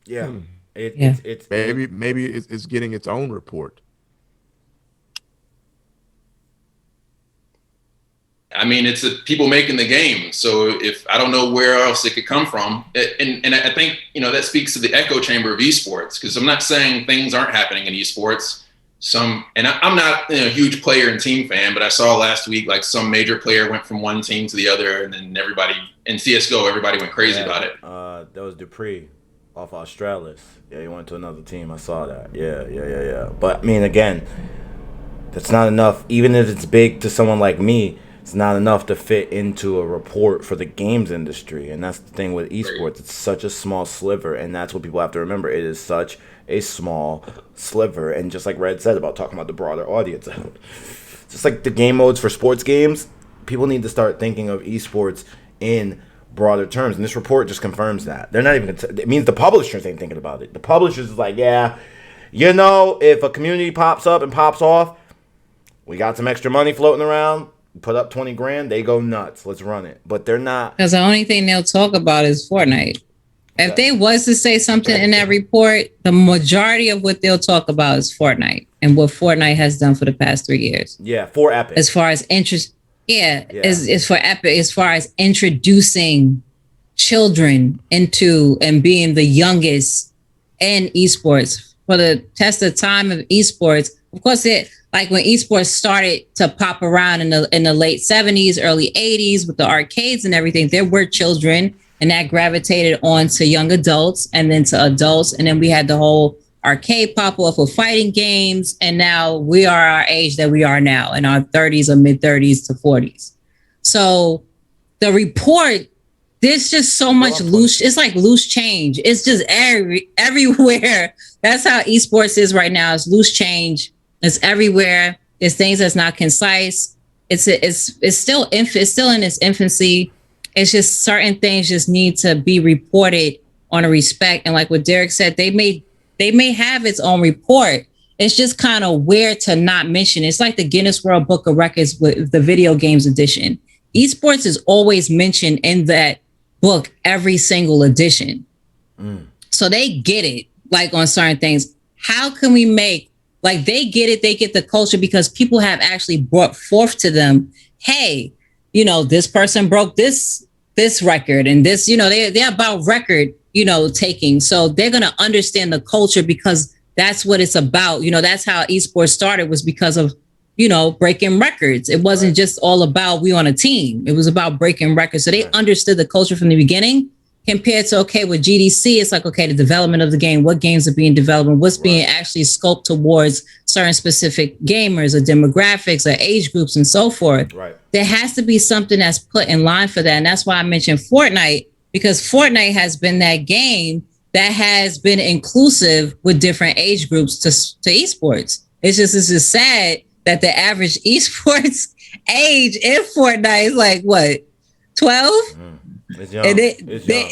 Yeah. Maybe it's getting its own report. I mean, it's the people making the game. So if I don't know where else it could come from, and I think, that speaks to the echo chamber of esports, because I'm not saying things aren't happening in esports. And I'm not a huge player and team fan, but I saw last week, like some major player went from one team to the other, and then everybody in CSGO, everybody went crazy about it. That was Dupree off Australis. Yeah, he went to another team. I saw that. Yeah. But I mean, again, that's not enough. Even if it's big to someone like me, it's not enough to fit into a report for the games industry. And that's the thing with esports. It's such a small sliver, and that's what people have to remember. It is such a small sliver. And just like Red said about talking about the broader audience, just like the game modes for sports games, people need to start thinking of esports in broader terms. And this report just confirms that. They're not even, it means the publishers ain't thinking about it. The publishers is like, yeah, if a community pops up and pops off, we got some extra money floating around, put up 20 grand, they go nuts. Let's run it. But they're not. Because the only thing they'll talk about is Fortnite. If they was to say something in that report, the majority of what they'll talk about is Fortnite and what Fortnite has done for the past 3 years. Yeah, for Epic. As far as interest, is for Epic, as far as introducing children into and being the youngest in esports. For the test of time of esports, of course, like when esports started to pop around in the late 70s, early 80s with the arcades and everything, there were children, and that gravitated on to young adults and then to adults. And then we had the whole arcade pop off of fighting games. And now we are our age that we are now, in our 30s or mid 30s to 40s. So the report, there's just so much loose. It's like loose change. It's just everywhere. That's how esports is right now. It's loose change. It's everywhere. There's things that's not concise. It's still in its infancy. It's just certain things just need to be reported on a respect. And like what Derek said, they may have its own report. It's just kind of weird to not mention. It's like the Guinness World Book of Records with the video games edition. Esports is always mentioned in that book every single edition. So they get it, like on certain things. How can we make, like they get it, they get the culture because people have actually brought forth to them, hey, this person broke this record and this, they're about record, taking. So they're going to understand the culture because that's what it's about. That's how esports started, was because of, breaking records. It wasn't just all about we on a team. It was about breaking records. So they understood the culture from the beginning. compared to, okay, with GDC, it's like, okay, the development of the game, what games are being developed, and what's being actually scoped towards certain specific gamers or demographics or age groups and so forth. Right. There has to be something that's put in line for that. And that's why I mentioned Fortnite, because Fortnite has been that game that has been inclusive with different age groups to esports. It's just sad that the average esports age in Fortnite is like, what, 12? It's young. And It's young.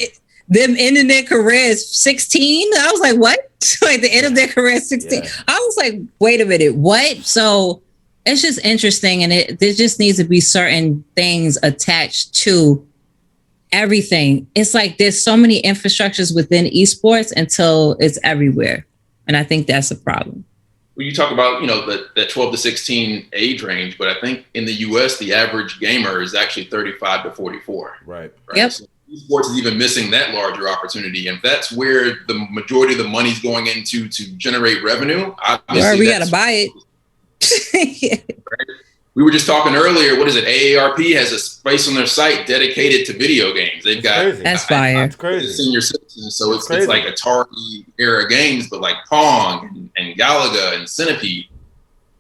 them ending their careers 16. I was like, what? Like the end of their career 16. Yeah. I was like, wait a minute, what? So it's just interesting, and there just needs to be certain things attached to everything. It's like there's so many infrastructures within esports until it's everywhere, and I think that's a problem. Well, you talk about, that 12 to 16 age range, but I think in the US, the average gamer is actually 35 to 44. Right. Yep. So esports is even missing that larger opportunity. And that's where the majority of the money's going into to generate revenue. Obviously, we got to buy it. Right? We were just talking earlier, what is it? AARP has a space on their site dedicated to video games. They've got that's fire. That's crazy. Senior citizens, so it's like Atari era games, but like Pong and Galaga and Centipede.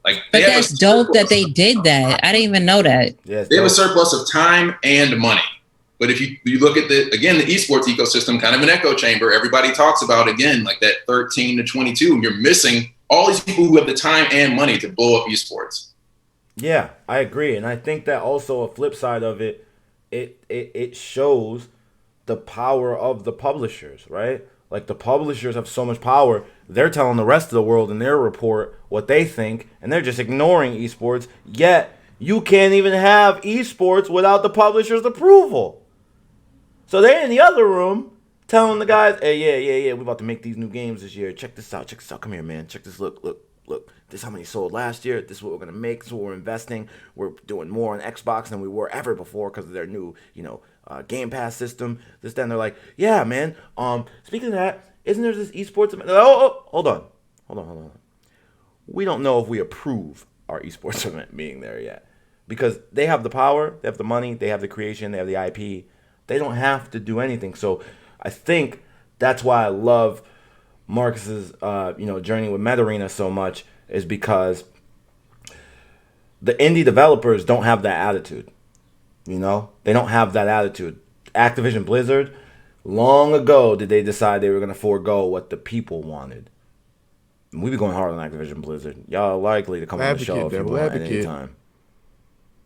But that's dope that they did that. I didn't even know that. Yeah, they have a surplus of time and money. But if you look at the esports ecosystem, kind of an echo chamber, everybody talks about, again, like that 13 to 22, and you're missing all these people who have the time and money to blow up esports. Yeah, I agree. And I think that also a flip side of it, it shows the power of the publishers, right? Like the publishers have so much power. They're telling the rest of the world in their report what they think, and they're just ignoring esports. Yet you can't even have esports without the publisher's approval. So they're in the other room telling the guys, hey, yeah, we're about to make these new games this year. Check this out. Come here, man. Check this. Look. This is how many sold last year. This is what we're going to make. This is what we're investing. We're doing more on Xbox than we were ever before because of their new, Game Pass system. This, then they're like, yeah, man. Speaking of that, isn't there this esports event? Oh, hold on. We don't know if we approve our esports event being there yet because they have the power, they have the money, they have the creation, they have the IP. They don't have to do anything. So I think that's why I love Marcus's journey with MetaRarena so much, is because the indie developers don't have that attitude. They don't have that attitude. Activision Blizzard, long ago did they decide they were going to forego what the people wanted. And we be going hard on Activision Blizzard. Y'all are likely to come on the show if you want at any time.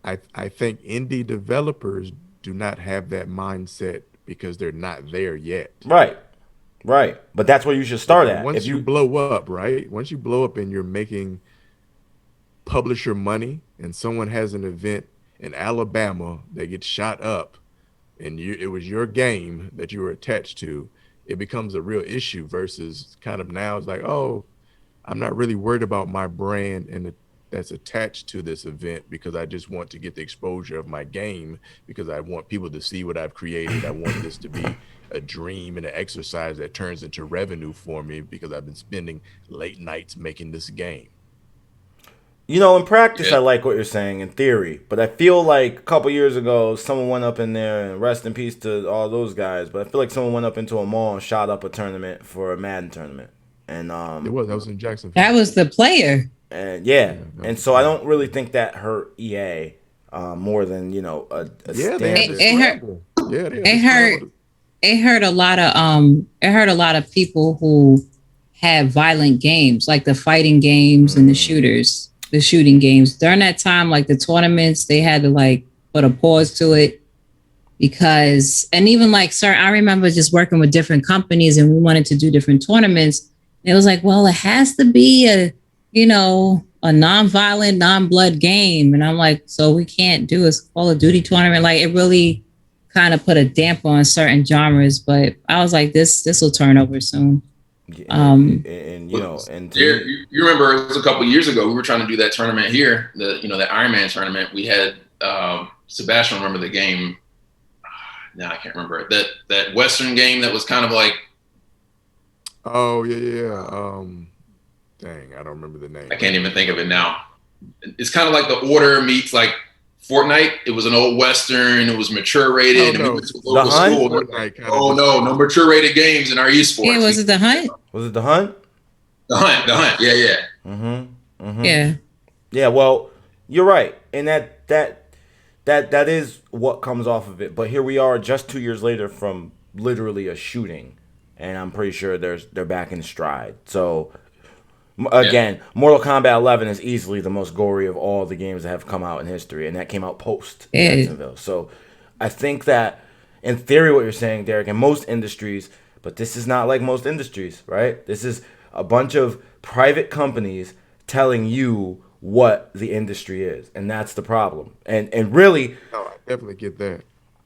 I think indie developers do not have that mindset because they're not there yet. Right. But that's where you should start at. Once you blow up, right? Once you blow up and you're making publisher money and someone has an event in Alabama that gets shot up and it was your game that you were attached to, it becomes a real issue versus kind of now it's like, oh, I'm not really worried about my brand and that's attached to this event because I just want to get the exposure of my game because I want people to see what I've created. I want this to be a dream and an exercise that turns into revenue for me because I've been spending late nights making this game. In practice, I like what you're saying in theory, but I feel like a couple years ago, someone went up in there, and rest in peace to all those guys, but I feel like someone went up into a mall and shot up a tournament for a Madden tournament. And that was in Jacksonville. That was the player. And and so I don't really think that hurt EA more than, a It hurt a lot of people who have violent games, like the fighting games and the shooting games. During that time, like the tournaments, they had to put a pause to it because, and even I remember just working with different companies and we wanted to do different tournaments. It was like, well, it has to be a non-violent, non-blood game. And I'm like, so we can't do a Call of Duty tournament. Like it really kind of put a damper on certain genres, but I was like, this will turn over soon. You remember it was a couple years ago, we were trying to do that tournament here, the Iron Man tournament. We had Sebastian remember the game. Now I can't remember it. That Western game that was kind of like, oh yeah. Dang, I don't remember the name. I can't even think of it now. It's kind of like The Order meets like Fortnite. It was an old Western. It was mature rated. And we went to local school. No mature rated games in our esports. Yeah, was it The Hunt? Was it The Hunt? The Hunt. Yeah. Yeah. Yeah. Well, you're right, and that is what comes off of it. But here we are, just 2 years later from literally a shooting, and I'm pretty sure they're back in stride. So. Again, Mortal Kombat 11 is easily the most gory of all the games that have come out in history, and that came out post Jacksonville. So I think that, in theory, what you're saying, Derek, in most industries, but this is not like most industries, right? This is a bunch of private companies telling you what the industry is, and that's the problem. And really, I definitely get that.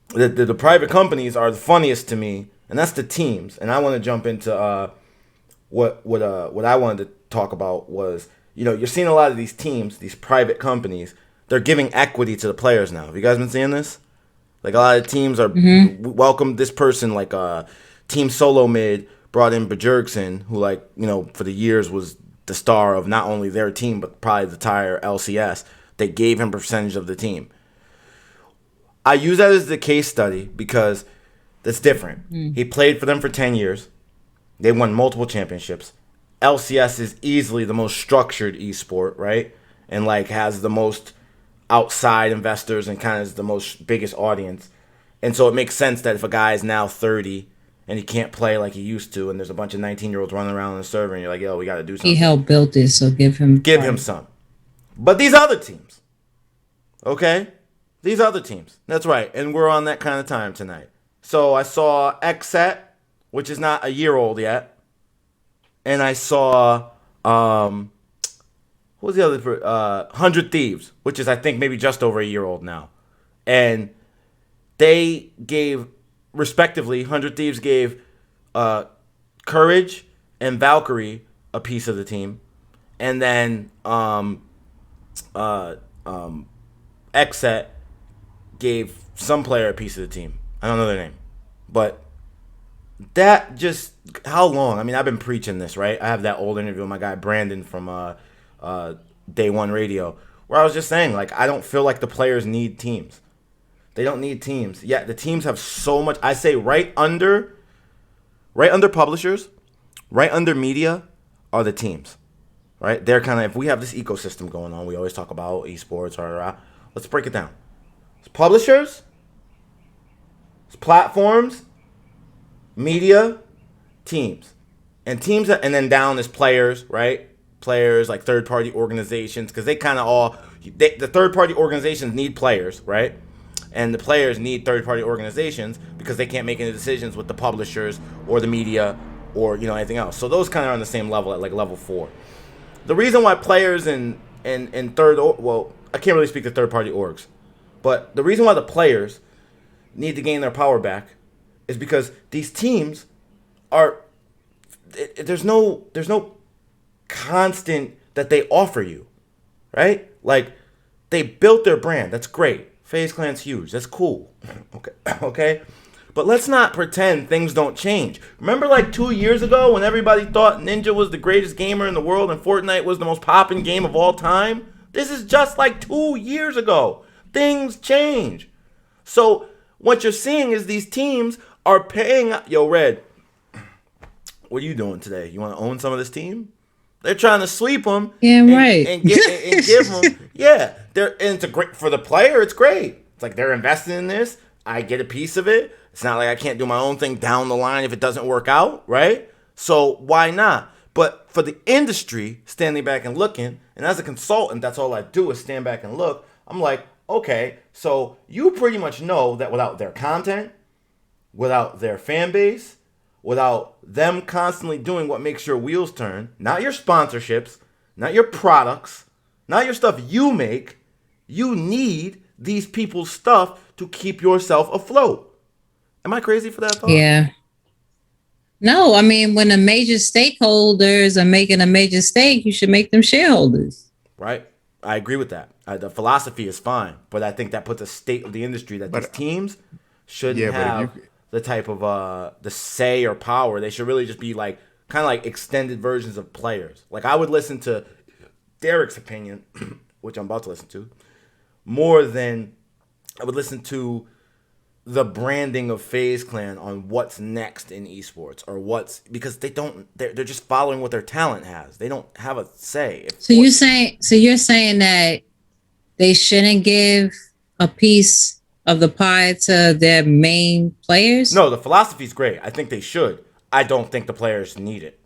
The private companies are the funniest to me, and that's the teams. And I want to jump into what I wanted to talk about was, you're seeing a lot of these teams, these private companies, they're giving equity to the players now. Have you guys been seeing this? Like, a lot of teams are welcome this person, like Team Solo Mid brought in Bjergsen, who for the years was the star of not only their team but probably the entire LCS. They gave him percentage of the team. I use that as the case study because that's different. He played for them for 10 years. They won multiple championships. LCS is easily the most structured esport, right? And has the most outside investors and kind of is the most biggest audience. And so it makes sense that if a guy is now 30 and he can't play like he used to, and there's a bunch of 19-year-olds running around on the server, and you're like, yo, we got to do something. He helped build this, so give him some. But these other teams, okay? These other teams. That's right. And we're on that kind of time tonight. So I saw XSET, which is not a year old yet. And I saw, what was the other? 100 Thieves, which is, I think, maybe just over a year old now. And they gave, respectively, 100 Thieves gave Courage and Valkyrie a piece of the team. And then XSET gave some player a piece of the team. I don't know their name. But that just, how long? I mean, I've been preaching this, right? I have that old interview with my guy Brandon from Day One Radio, where I was just saying, I don't feel like the players need teams. They don't need teams. Yeah, the teams have so much. I say right under publishers, right under media are the teams, right? They're kind of, if we have this ecosystem going on, we always talk about esports, let's break it down. It's publishers, it's platforms, media, teams. And teams, and then down is players, right? Players, like third-party organizations, because they kind of all, the third-party organizations need players, right? And the players need third-party organizations because they can't make any decisions with the publishers or the media or, anything else. So those kind of are on the same level at level 4. The reason why players I can't really speak to third-party orgs, but the reason why the players need to gain their power back is because these teams are, there's no constant that they offer you, right? They built their brand. That's great. FaZe Clan's huge. That's cool. Okay. But let's not pretend things don't change. Remember 2 years ago when everybody thought Ninja was the greatest gamer in the world and Fortnite was the most poppin' game of all time? This is just 2 years ago. Things change. So what you're seeing is these teams are paying. Yo, Red, what are you doing today? You want to own some of this team? They're trying to sweep them. Yeah, right. And give them. Yeah, it's great for the player. It's great. It's they're investing in this. I get a piece of it. It's not like I can't do my own thing down the line if it doesn't work out, right? So why not? But for the industry, standing back and looking, and as a consultant, that's all I do is stand back and look. I'm like, okay, so you pretty much know that without their content, without their fan base, without them constantly doing what makes your wheels turn, not your sponsorships, not your products, not your stuff you make, you need these people's stuff to keep yourself afloat. Am I crazy for that thought? Yeah. No, I mean, when the major stakeholders are making a major stake, you should make them shareholders. Right. I agree with that. The philosophy is fine, but I think that puts a state of the industry that these teams shouldn't have the type of the say or power. They should really just be kind of extended versions of players. I would listen to Derek's opinion, which I'm about to listen to, more than I would listen to the branding of FaZe Clan on what's next in esports or because they're just following what their talent has. They don't have a say. You're saying that they shouldn't give a piece of the pie to their main players? No, the philosophy's great. I think they should. I don't think the players need it.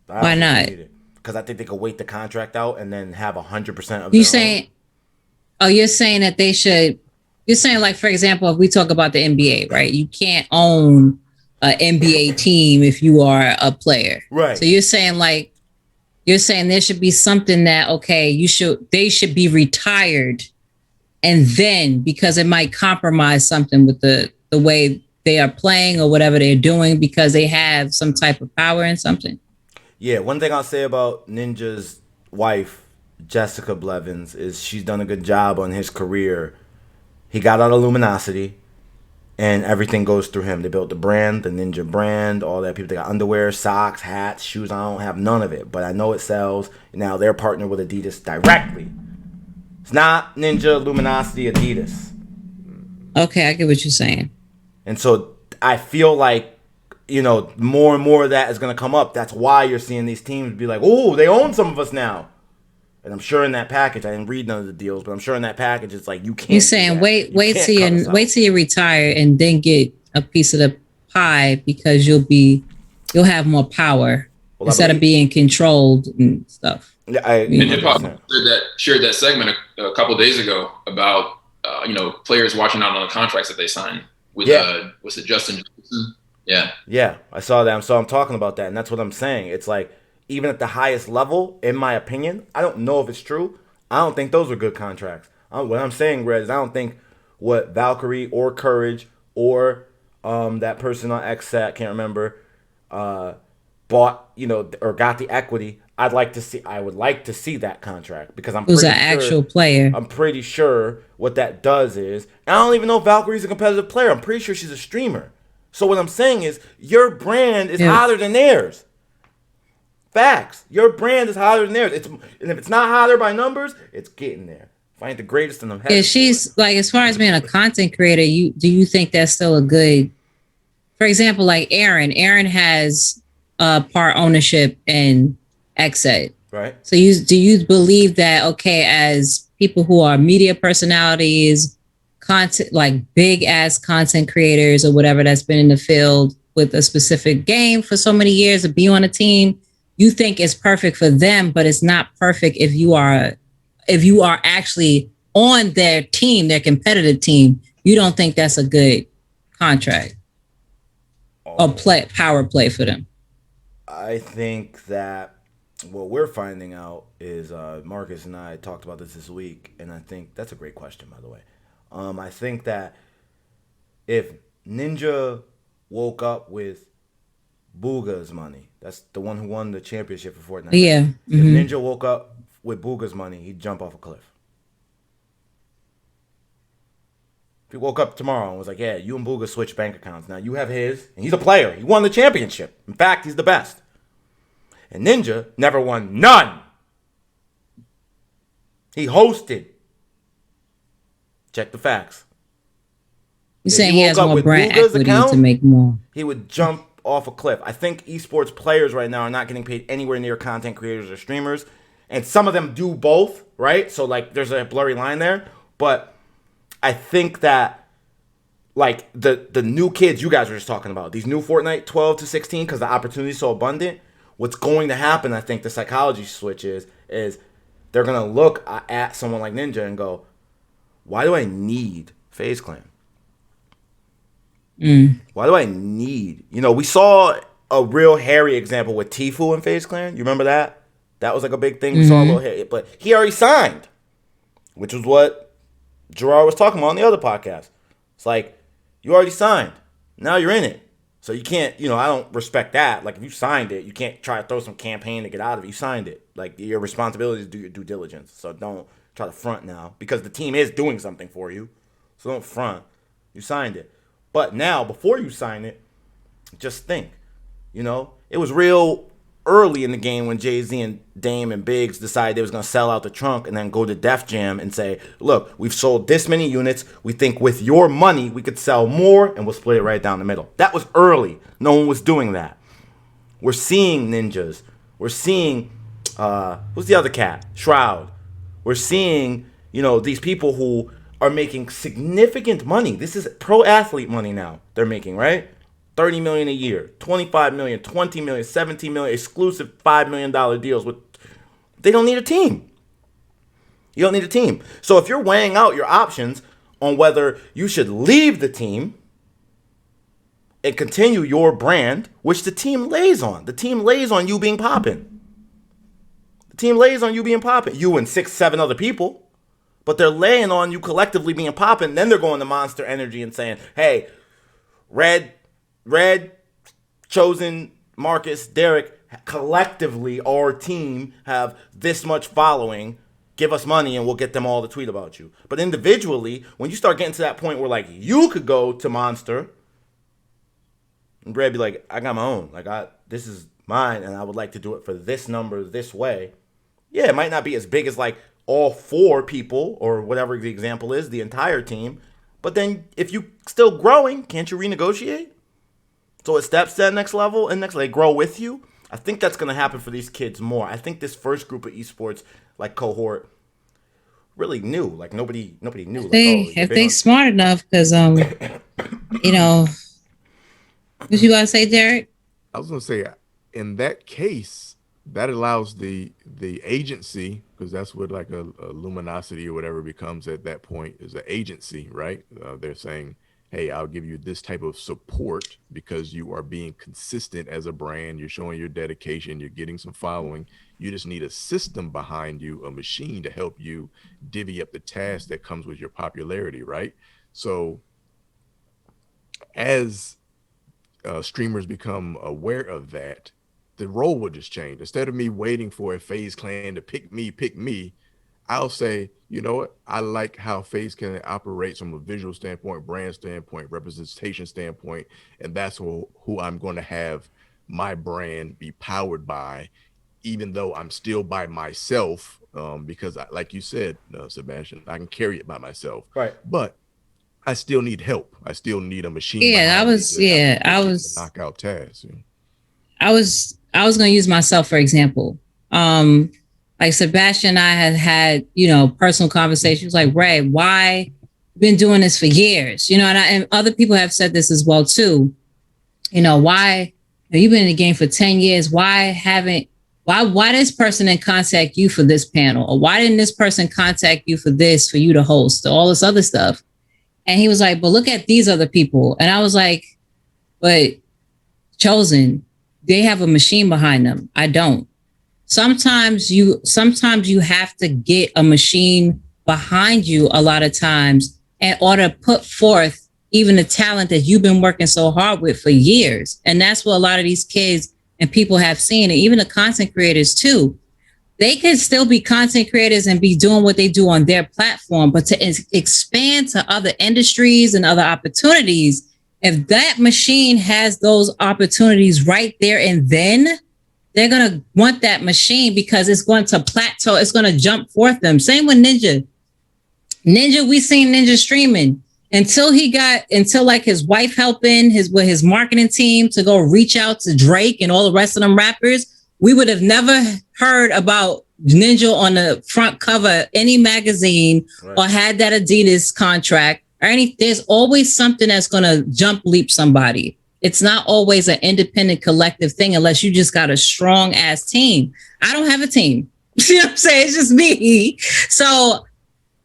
Why not? Because I think they could wait the contract out and then have 100% of. You're saying that they should. You're saying, like, for example, if we talk about the NBA, right? You can't own an NBA team if you are a player, right? So you're saying there should be something that they should be retired, and then because it might compromise something with the way they are playing or whatever they're doing because they have some type of power in something. Yeah, one thing I'll say about Ninja's wife, Jessica Blevins, is she's done a good job on his career. He got out of Luminosity, and everything goes through him. They built the brand, the Ninja brand, all that. People, they got underwear, socks, hats, shoes. I don't have none of it, but I know it sells. Now they're partnered with Adidas directly. It's not Ninja, Luminosity, Adidas. Okay, I get what you're saying. And so I feel like, more and more of that is going to come up. That's why you're seeing these teams be like, oh, they own some of us now. And I'm sure in that package, I didn't read none of the deals, but I'm sure in that package, it's like, you can't. You're saying wait till you retire and then get a piece of the pie because you'll have more power instead of being controlled and stuff. Yeah, Ninja Pop shared that segment a couple of days ago about players watching out on the contracts that they signed with was it Justin Johnson? Yeah, I saw that. So I'm talking about that, and that's what I'm saying. It's like, even at the highest level, in my opinion, I don't know if it's true. I don't think those are good contracts. What I'm saying, Red, is I don't think what Valkyrie or Courage or that person on XSAT, can't remember, bought, or got the equity. I would like to see that contract because who's an actual player. I'm pretty sure what that does is, I don't even know if Valkyrie's a competitive player. I'm pretty sure she's a streamer. So what I'm saying is, your brand is hotter than theirs. Facts. Your brand is hotter than theirs. And if it's not hotter by numbers, it's getting there. If I ain't the greatest in them. If she's like, as far as being a content creator, do you think that's still a good? For example, like Aaron. Aaron has part ownership in XSET. Right. So do you believe that as people who are media personalities, content, like big ass content creators or whatever, that's been in the field with a specific game for so many years to be on a team, you think it's perfect for them, but it's not perfect if you are actually on their team, their competitive team. You don't think that's a good contract or power play for them? I think that what we're finding out is Marcus and I talked about this week, and I think that's a great question, by the way. I think that if Ninja woke up with Booga's money, that's the one who won the championship for Fortnite. Yeah. Mm-hmm. If Ninja woke up with Booga's money, he'd jump off a cliff. If he woke up tomorrow and was like, yeah, you and Booga switch bank accounts. Now you have his, and he's a player. He won the championship. In fact, he's the best. And Ninja never won none. He hosted. Check the facts. You're saying he has more brand equity to make more. He would jump off a cliff. I think esports players right now are not getting paid anywhere near content creators or streamers. And some of them do both, right? So, like, there's a blurry line there. But I think that, like, the new kids you guys were just talking about, these new Fortnite 12 to 16, because the opportunity is so abundant, what's going to happen, I think the psychology switch is they're going to look at someone like Ninja and go, why do I need FaZe Clan? Why do I need? We saw a real hairy example with Tfue and FaZe Clan. You remember that? That was like a big thing. We saw a little hairy, but he already signed, which was what Gerard was talking about on the other podcast. It's like, you already signed. Now you're in it. So you can't, I don't respect that. Like, if you signed it, you can't try to throw some campaign to get out of it. You signed it. Like, your responsibility is to do your due diligence. So don't try to front now, because the team is doing something for you. So don't front. You signed it. But now, before you sign it, just think. It was real early in the game when Jay-Z and Dame and Biggs decided they was going to sell out the trunk and then go to Def Jam and say, look, we've sold this many units. We think with your money, we could sell more and we'll split it right down the middle. That was early. No one was doing that. We're seeing ninjas. We're seeing, who's the other cat? Shroud. We're seeing, these people who are making significant money. This is pro athlete money now they're making, right? 30 million a year, 25 million, 20 million, 17 million, exclusive $5 million deals with. They don't need a team. You don't need a team. So if you're weighing out your options on whether you should leave the team and continue your brand, which the team lays on. The team lays on you being popping. The team lays on you being popping. You and 6, 7 other people. But they're laying on you collectively being popping. Then they're going to Monster Energy and saying, hey, Red, Chosen, Marcus, Derek, collectively, our team have this much following. Give us money and we'll get them all to tweet about you. But individually, when you start getting to that point where, like, you could go to Monster and Red be like, I got my own. Like, this is mine and I would like to do it for this number this way. Yeah, it might not be as big as, like, all 4 people or whatever the example is, the entire team. But then if you still growing, can't you renegotiate? So it steps to that next level and they grow with you. I think that's going to happen for these kids more. I think this first group of esports like cohort really new. Like nobody knew. If they smart enough, because what you gotta say, Derek? I was gonna say, in that case, that allows the agency, because that's what like a luminosity or whatever becomes at that point, is an agency, right? They're saying, hey, I'll give you this type of support because you are being consistent as a brand. You're showing your dedication. You're getting some following. You just need a system behind you, a machine to help you divvy up the task that comes with your popularity, right? So as streamers become aware of that, the role will just change. Instead of me waiting for a FaZe Clan to pick me, I'll say, you know what? I like how FaZe Clan operates from a visual standpoint, brand standpoint, representation standpoint, and that's who I'm going to have my brand be powered by, even though I'm still by myself, because like you said, Sebastian, I can carry it by myself. Right. But I still need help. I still need a machine. Yeah, I was knock out tasks. I was going to use myself for example. Like Sebastian and I had personal conversations like, Ray, why been doing this for years? And other people have said this as well too. Why you've been in the game for 10 years? Why this person didn't contact you for this panel? Or why didn't this person contact you for you to host? All this other stuff. And he was like, but look at these other people. And I was like, but Chosen, they have a machine behind them. I don't. Sometimes you have to get a machine behind you a lot of times in order to put forth even the talent that you've been working so hard with for years. And that's what a lot of these kids and people have seen, and even the content creators too. They can still be content creators and be doing what they do on their platform, but to expand to other industries and other opportunities, if that machine has those opportunities right there and then, they're going to want that machine because it's going to plateau. It's going to jump forth them. Same with Ninja. We seen Ninja streaming until like his wife helping with his marketing team to go reach out to Drake and all the rest of them rappers. We would have never heard about Ninja on the front cover of any magazine, right, or had that Adidas contract or anything. There's always something that's going to jump leap somebody. It's not always an independent collective thing unless you just got a strong ass team. I don't have a team. You know what I'm saying? It's just me. So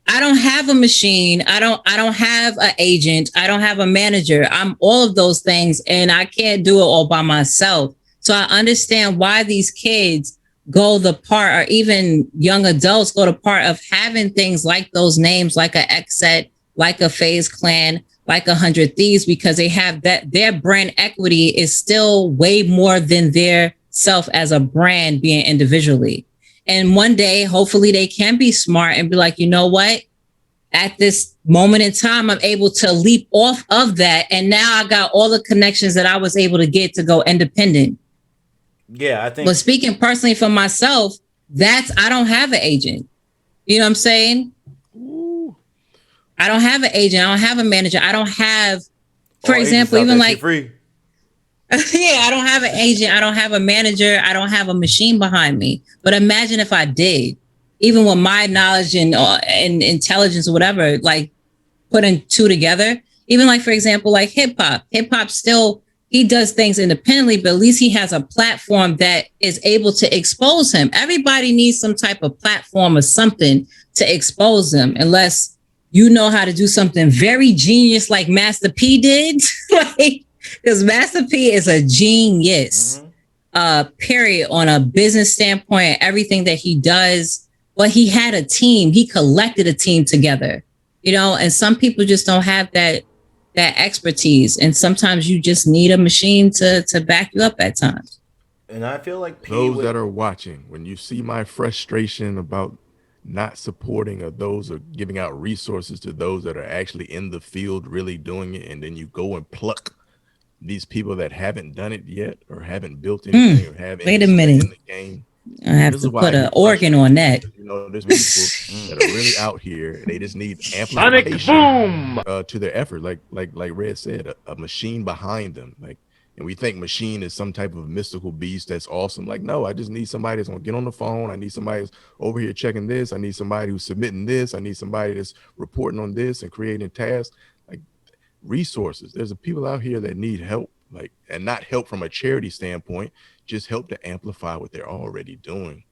I don't have a machine. I don't have an agent. I don't have a manager. I'm all of those things and I can't do it all by myself. So I understand why these kids go the part, or even young adults go the part of having things like those names, like a Xset, like a FaZe Clan, like 100 Thieves, because they have that, their brand equity is still way more than their self as a brand being individually. And one day, hopefully they can be smart and be like, you know what? At this moment in time, I'm able to leap off of that. And now I got all the connections that I was able to get to go independent. Yeah, I think. But speaking personally for myself, I don't have an agent. You know what I'm saying? Ooh. I don't have an agent. I don't have a manager. I don't have, for example, even like free. Yeah, I don't have an agent. I don't have a manager. I don't have a machine behind me. But imagine if I did, even with my knowledge and intelligence or whatever, like putting two together. Even like, for example, like hip hop still, he does things independently, but at least he has a platform that is able to expose him. Everybody needs some type of platform or something to expose them, unless you know how to do something very genius like Master P did. Like, because Master P is a genius, period, on a business standpoint, everything that he does. But he had a team. He collected a team together, you know, and some people just don't have that expertise. And sometimes you just need a machine to back you up at times. And I feel like those that are watching, when you see my frustration about not supporting or those are giving out resources to those that are actually in the field really doing it, and then you go and pluck these people that haven't done it yet or haven't built anything or have wait a minute in the game. I have to put an organ on that. You know, there's people that are really out here and they just need amplification to their effort. Like Red said, a machine behind them. Like, and we think machine is some type of mystical beast that's awesome. Like, no, I just need somebody that's gonna get on the phone. I need somebody that's over here checking this. I need somebody who's submitting this. I need somebody that's reporting on this and creating tasks. Like, resources. There's people out here that need help, like, and not help from a charity standpoint, just help to amplify what they're already doing.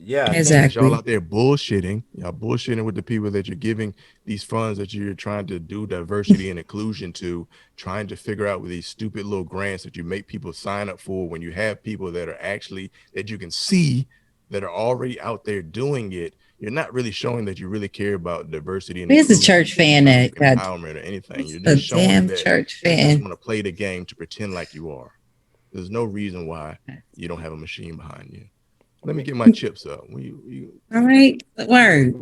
Yeah, exactly. Y'all out there bullshitting. Y'all bullshitting with the people that you're giving these funds that you're trying to do diversity and inclusion to, trying to figure out with these stupid little grants that you make people sign up for, when you have people that are actually, that you can see that are already out there doing it. You're not really showing that you really care about diversity and where's the church fan at empowerment or anything. You're just showing damn that church you fan just want to play the game to pretend like you are. There's no reason why you don't have a machine behind you. Let me get my chips up. All right, word.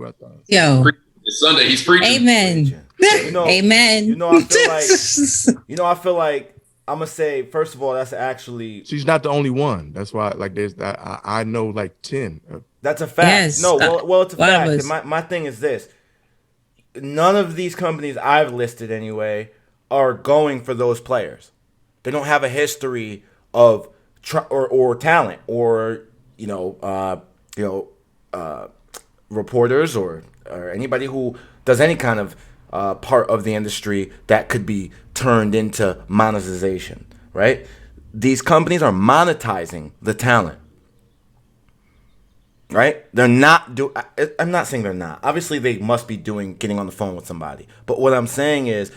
Yo, it's Sunday. He's preaching. Amen. Amen. I feel like I'm gonna say, first of all, that's actually, she's not the only one. That's why, like, there's I know like 10. That's a fact. Yes. No, well, it's a fact. And my thing is this: none of these companies I've listed anyway are going for those players. They don't have a history of or talent or reporters or anybody who does any kind of part of the industry that could be turned into monetization, right? These companies are monetizing the talent, right? They're not I'm not saying they're not. Obviously, they must be getting on the phone with somebody. But what I'm saying is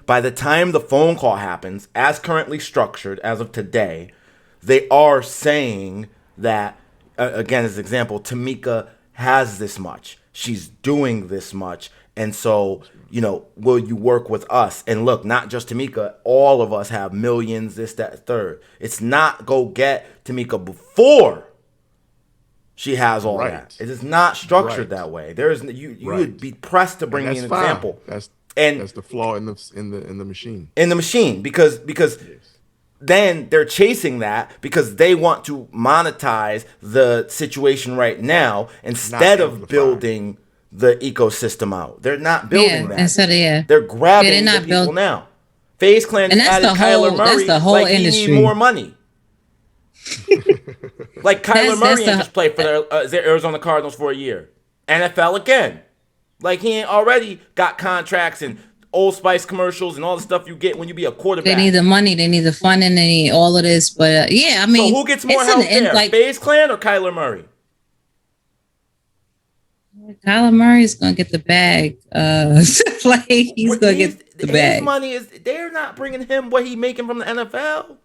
by the time the phone call happens, as currently structured as of today, they are saying that, again, as an example, Tamika has this much. She's doing this much. And so, will you work with us? And look, not just Tamika, all of us have millions, this, that, third. It's not go get Tamika before she has all that. It is not structured that way. There is you would be pressed to bring me an example. That's the flaw in the machine. In the machine, because yes. Then they're chasing that because they want to monetize the situation right now instead of building the ecosystem out. They're not building that. Instead, they're grabbing the people now. FaZe Clan added Kyler Murray. That's the whole like industry. He need more money. Like Kyler Murray just played for the Arizona Cardinals for a year. NFL again. Like he ain't already got contracts and Old Spice commercials and all the stuff you get when you be a quarterback. They need the money, they need the funding, they need all of this. But yeah, I mean, so who gets more help there? Like, FaZe Clan or Kyler Murray? Kyler Murray's gonna get the bag. Like he's gonna get the bag. His money is. They're not bringing him what he making from the NFL,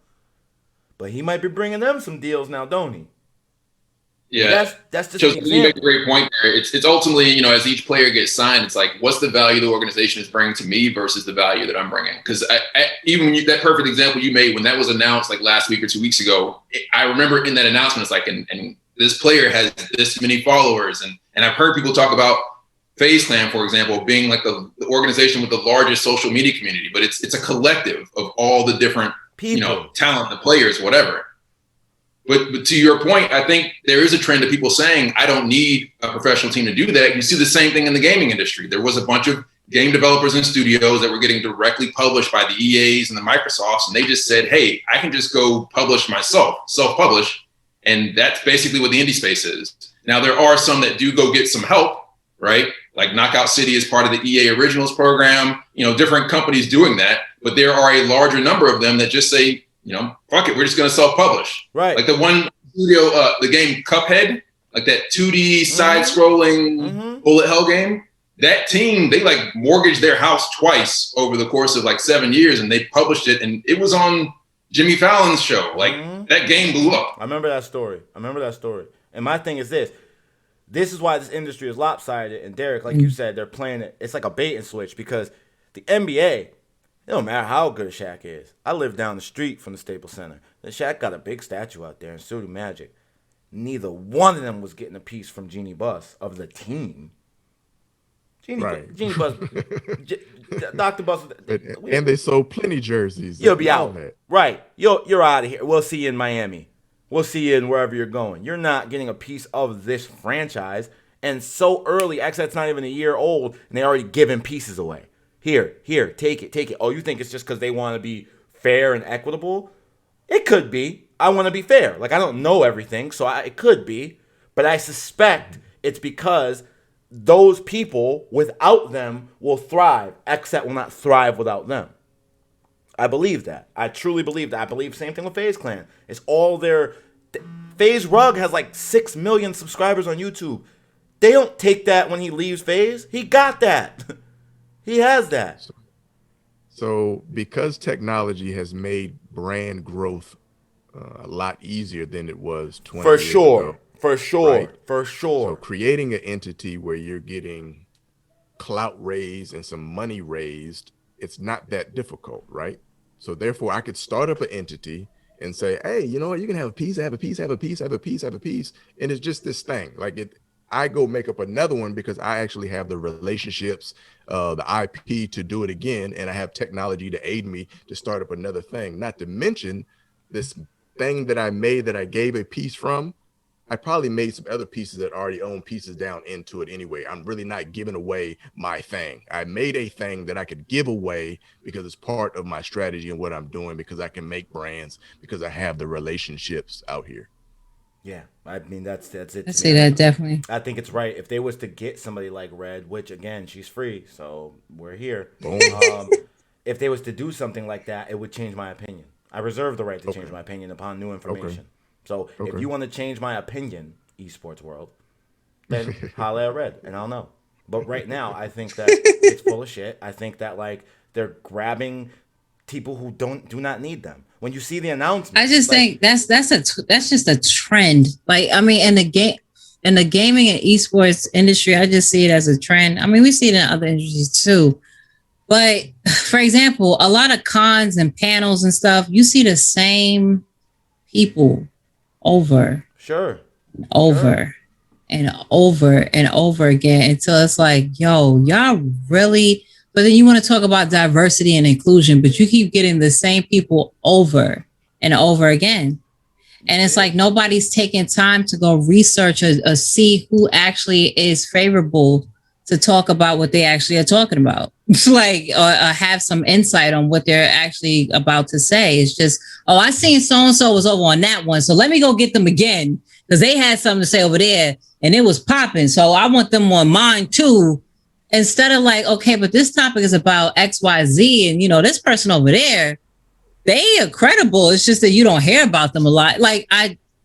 but he might be bringing them some deals now, don't he? Yeah, that's just so you make a great point there. It's ultimately, as each player gets signed, it's like, what's the value the organization is bringing to me versus the value that I'm bringing? Because even that perfect example you made when that was announced like last week or 2 weeks ago, I remember in that announcement, it's like, and this player has this many followers, and I've heard people talk about FaZe Clan, for example, being like the organization with the largest social media community, but it's a collective of all the different people, talent, the players, whatever. But to your point, I think there is a trend of people saying, I don't need a professional team to do that. You see the same thing in the gaming industry. There was a bunch of game developers and studios that were getting directly published by the EAs and the Microsofts. And they just said, hey, I can just go publish myself, self-publish. And that's basically what the indie space is. Now, there are some that do go get some help, right? Like Knockout City is part of the EA Originals program, different companies doing that. But there are a larger number of them that just say, fuck it, we're just going to self-publish. Right. Like the one studio, the game Cuphead, like that 2D side-scrolling bullet hell game. That team, they like mortgaged their house twice over the course of like 7 years, and they published it, and it was on Jimmy Fallon's show. Like that game blew up. I remember that story. And my thing is this. This is why this industry is lopsided. And Derek, like you said, they're playing it. It's like a bait and switch because the NBA, it don't matter how good Shaq is. I live down the street from the Staples Center. The Shaq got a big statue out there in Studio Magic. Neither one of them was getting a piece from Jeannie Buss of the team. Jeannie Buss, Dr. Buss. And they sold plenty jerseys. You'll be out. Right. You're out of here. We'll see you in Miami. We'll see you in wherever you're going. You're not getting a piece of this franchise. And so early, actually, that's not even a year old, and they already giving pieces away. Here, take it. Oh, you think it's just because they want to be fair and equitable? It could be. I want to be fair. Like, I don't know everything, so it could be. But I suspect it's because those people, without them, will thrive. Xset will not thrive without them. I believe that. I truly believe that. I believe same thing with FaZe Clan. It's all their... FaZe Rug has like 6 million subscribers on YouTube. They don't take that when he leaves FaZe. He got that. He has that. So because technology has made brand growth a lot easier than it was 20 years ago. For sure. Right? For sure. So creating an entity where you're getting clout raised and some money raised, it's not that difficult, right? So therefore I could start up an entity and say, hey, you know what? You can have a piece, have a piece, have a piece, have a piece, have a piece. And it's just this thing. I go make up another one because I actually have the relationships, the IP to do it again. And I have technology to aid me to start up another thing. Not to mention this thing that I made that I gave a piece from. I probably made some other pieces that already own pieces down into it anyway. I'm really not giving away my thing. I made a thing that I could give away because it's part of my strategy and what I'm doing, because I can make brands, because I have the relationships out here. Yeah, I mean, that's it. I see that, definitely. I think it's right. If they was to get somebody like Red, which, again, she's free, so we're here. If they was to do something like that, it would change my opinion. I reserve the right to change my opinion upon new information. Okay. So if you want to change my opinion, esports world, then holla at Red, and I'll know. But right now, I think that it's full of shit. I think that they're grabbing people who do not need them. When you see the announcement, I just think that's just a trend. In the gaming and esports industry, I just see it as a trend. I mean, we see it in other industries too. But for example, a lot of cons and panels and stuff, you see the same people over and over and over again until it's like, yo, y'all really. But then you want to talk about diversity and inclusion, but you keep getting the same people over and over again. And it's like nobody's taking time to go research or see who actually is favorable to talk about what they actually are talking about. Or have some insight on what they're actually about to say. It's just, I seen so-and-so was over on that one, so let me go get them again because they had something to say over there and it was popping. So I want them on mine too. Instead of okay, but this topic is about X, Y, Z, and this person over there, they are credible. It's just that you don't hear about them a lot.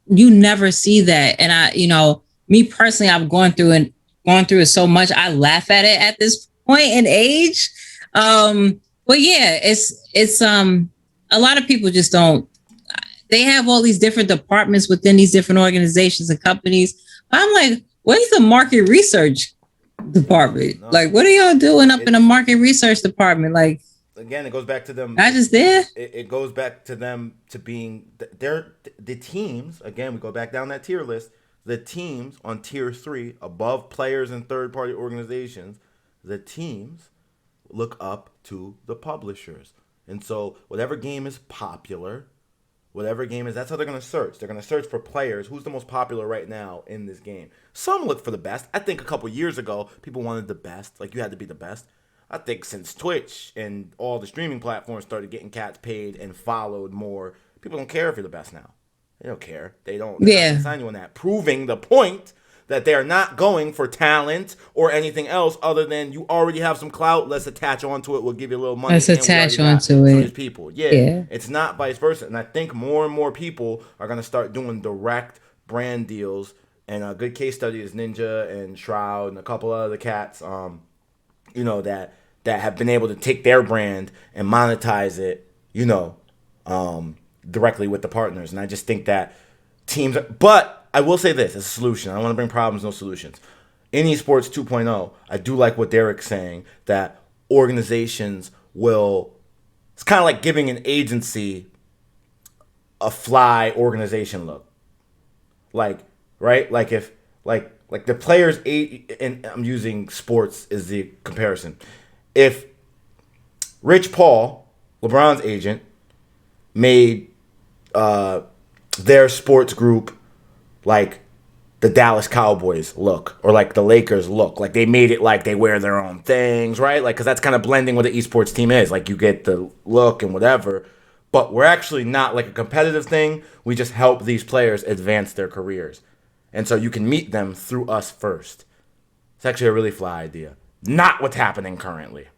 You never see that. And me personally, I've gone through it so much. I laugh at it at this point in age. But yeah, it's a lot of people just don't. They have all these different departments within these different organizations and companies. But I'm like, where's the market research department? No. What are y'all doing up in the market research department? Again, it goes back to them. I just did. It goes back to them to being the teams. Again, we go back down that tier list. The teams on tier 3, above players and third-party organizations, the teams look up to the publishers. And so whatever game is popular, whatever game is, that's how they're going to search. They're going to search for players. Who's the most popular right now in this game? Some look for the best. I think a couple years ago, people wanted the best. Like, you had to be the best. I think since Twitch and all the streaming platforms started getting cats paid and followed more, people don't care if you're the best now. They don't care. They're not gonna sign you on that. Proving the point that they are not going for talent or anything else other than you already have some clout. Let's attach onto it. We'll give you a little money. Let's attach onto it. People. Yeah. It's not vice versa. And I think more and more people are going to start doing direct brand deals. And a good case study is Ninja and Shroud and a couple of other cats, that have been able to take their brand and monetize it, directly with the partners. And I just think that teams, but I will say this as a solution. I don't want to bring problems, no solutions. In Esports 2.0, I do like what Derek's saying, that organizations will, it's kind of like giving an agency a fly organization look. Like, right? Like if, like the players, and I'm using sports as the comparison. If Rich Paul, LeBron's agent, made their sports group like the Dallas Cowboys look, or like the Lakers look, like they made it like they wear their own things, right? Like, because that's kind of blending what the esports team is. Like, you get the look and whatever, but we're actually not like a competitive thing. We just help these players advance their careers. And so you can meet them through us first. It's actually a really fly idea. Not what's happening currently.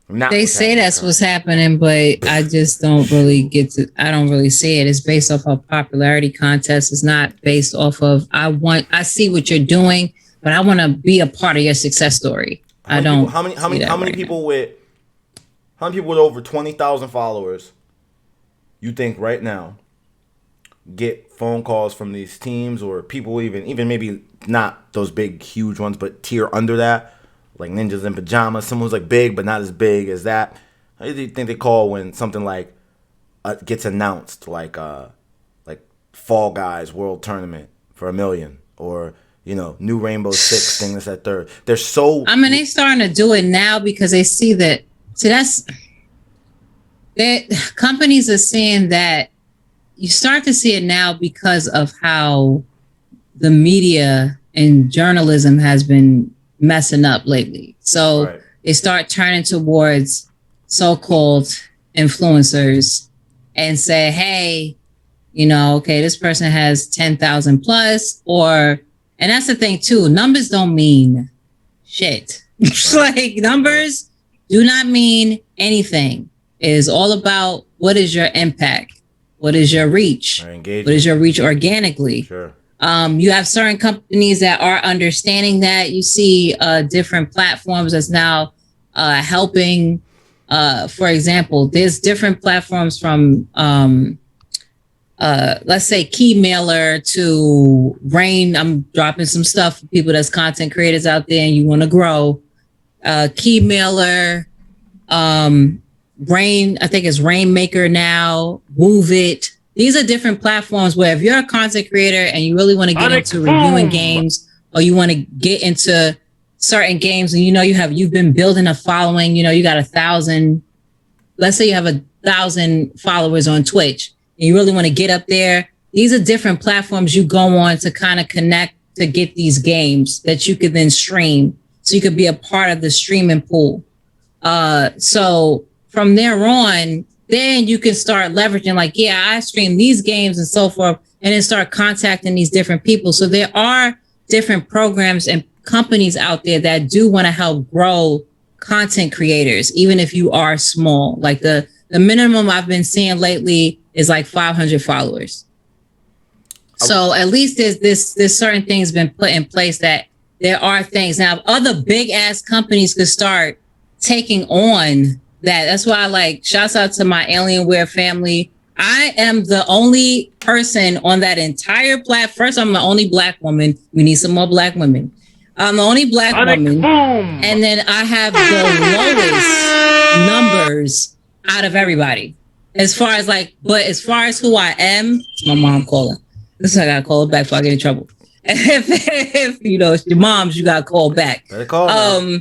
They say that's what's happening, but I just don't really I don't really see it. It's based off of popularity contest. It's not based off of, I see what you're doing, but I want to be a part of your success story. How many people with over 20,000 followers you think right now get phone calls from these teams, or people even maybe not those big, huge ones, but tier under that? Like Ninjas in Pajamas, someone who's like big but not as big as that. How do you think they call when something like gets announced, like Fall Guys World Tournament for $1 million, or new Rainbow Six thing, that third? They're so. I mean, they're starting to do it now because they see that. See, companies are seeing that. You start to see it now because of how the media and journalism has been messing up lately. So They start turning towards so-called influencers and say, hey, okay, this person has 10,000 plus, and that's the thing too. Numbers don't mean shit. Like, numbers do not mean anything. It is all about what is your impact? What is your reach? What is your reach organically? Sure. You have certain companies that are understanding that. You see different platforms that's now helping. For example, there's different platforms from, let's say, Keymailer to Rain. I'm dropping some stuff for people that's content creators out there and you want to grow. Keymailer, Rain, I think it's Rainmaker now, Move It. These are different platforms where if you're a content creator and you really want to get into reviewing games, or you want to get into certain games and you've been building a following, you got 1,000, let's say you have 1,000 followers on Twitch and you really want to get up there. These are different platforms you go on to kind of connect to get these games that you could then stream. So you could be a part of the streaming pool. So from there on, then you can start leveraging, like, yeah, I stream these games and so forth, and then start contacting these different people. So there are different programs and companies out there that do want to help grow content creators, even if you are small. Like the minimum I've been seeing lately is like 500 followers. So at least there's certain things been put in place that there are things. Now, other big ass companies could start taking on that. That's why shouts out to my Alienware family. I am the only person on that entire platform. First, I'm the only Black woman. We need some more Black women. I'm the only Black woman. And then I have the lowest numbers out of everybody. As far as who I am, it's my mom calling. This is I gotta call her back before I get in trouble. If it's your mom's, you gotta call back. Better call.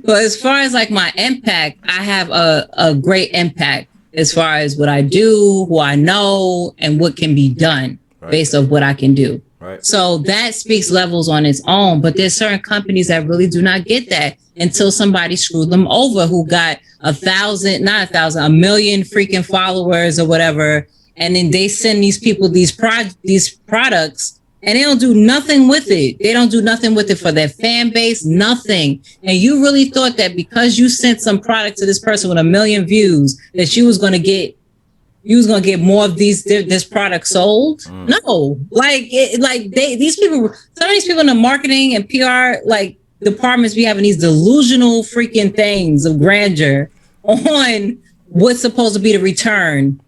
But as far as my impact, I have a great impact. as far as what I do, who I know, and what can be done based off what I can do. Right. So that speaks levels on its own, but there's certain companies that really do not get that until somebody screwed them over who got 1,000, not 1,000, 1,000,000 freaking followers or whatever. And then they send these people these products and they don't do nothing with it. They don't do nothing with it for their fan base, nothing. And you really thought that because you sent some product to this person with 1,000,000 views that you was going to get more of this product sold? No, these people, some of these people in the marketing and PR departments be having these delusional freaking things of grandeur on what's supposed to be the return,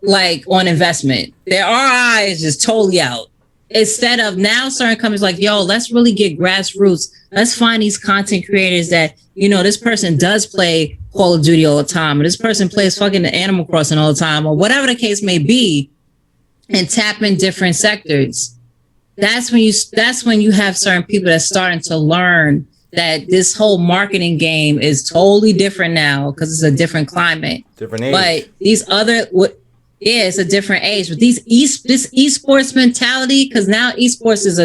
on investment. Their ROI is just totally out. Instead of now certain companies yo, let's really get grassroots. Let's find these content creators that, this person does play Call of Duty all the time, or this person plays fucking Animal Crossing all the time, or whatever the case may be, and tap in different sectors. That's when you have certain people that's starting to learn that this whole marketing game is totally different now because it's a different climate. Different age. But these it's a different age. But this esports mentality, because now esports is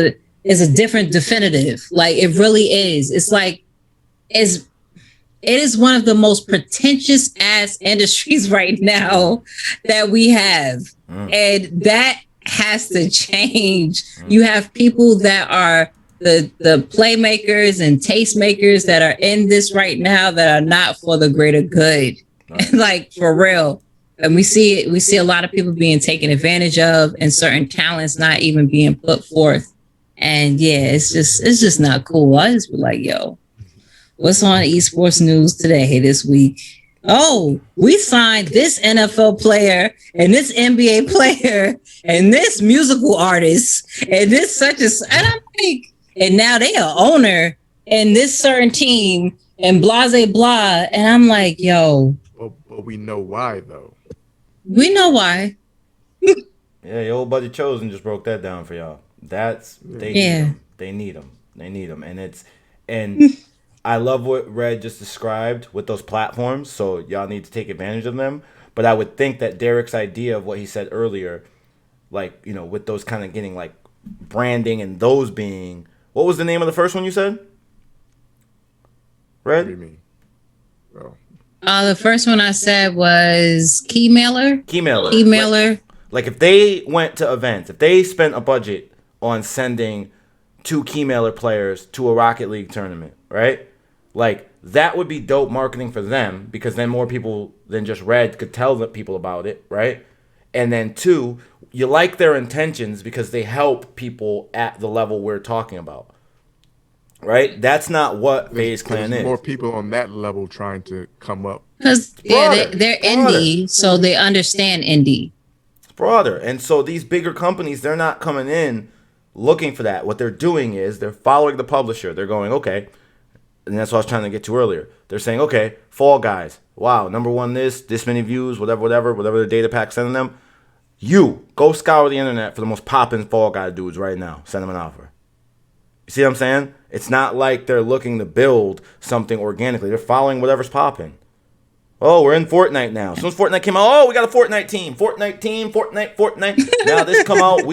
a different definitive. It really is. It is one of the most pretentious ass industries right now that we have. And that has to change. You have people that are the playmakers and tastemakers that are in this right now that are not for the greater good. For real. And we see a lot of people being taken advantage of and certain talents not even being put forth. And yeah, it's just not cool. I just be yo, what's on esports news this week? Oh, we signed this NFL player and this NBA player and this musical artist and this such as, and I'm and now they are owner in this certain team and blah, blah, blah. And I'm yo. But we know why though. We know why. Yeah, your old buddy Chosen just broke that down for y'all. They need them. And I love what Red just described with those platforms, so y'all need to take advantage of them. But I would think that Derek's idea of what he said earlier, with those kind of getting branding and those being, what was the name of the first one you said? Red? What do you mean? Oh. The first one I said was Keymailer. If they went to events, if they spent a budget on sending 2 Keymailer players to a Rocket League tournament, right? That would be dope marketing for them because then more people than just Red could tell the people about it, right? And then 2, you like their intentions because they help people at the level we're talking about. Right? That's not what FaZe Clan is. More people on that level trying to come up. Because they're indie, so they understand indie. It's broader. And so these bigger companies, they're not coming in looking for that. What they're doing is they're following the publisher. They're going, okay. And that's what I was trying to get to earlier. They're saying, okay, Fall Guys. Wow, number 1 this many views, whatever the data pack's sending them. You, go scour the internet for the most popping Fall Guy dudes right now. Send them an offer. You see what I'm saying? It's not like they're looking to build something organically. They're following whatever's popping. Oh, we're in Fortnite now. As soon as Fortnite came out, oh, we got a Fortnite team. Fortnite. Now this come out,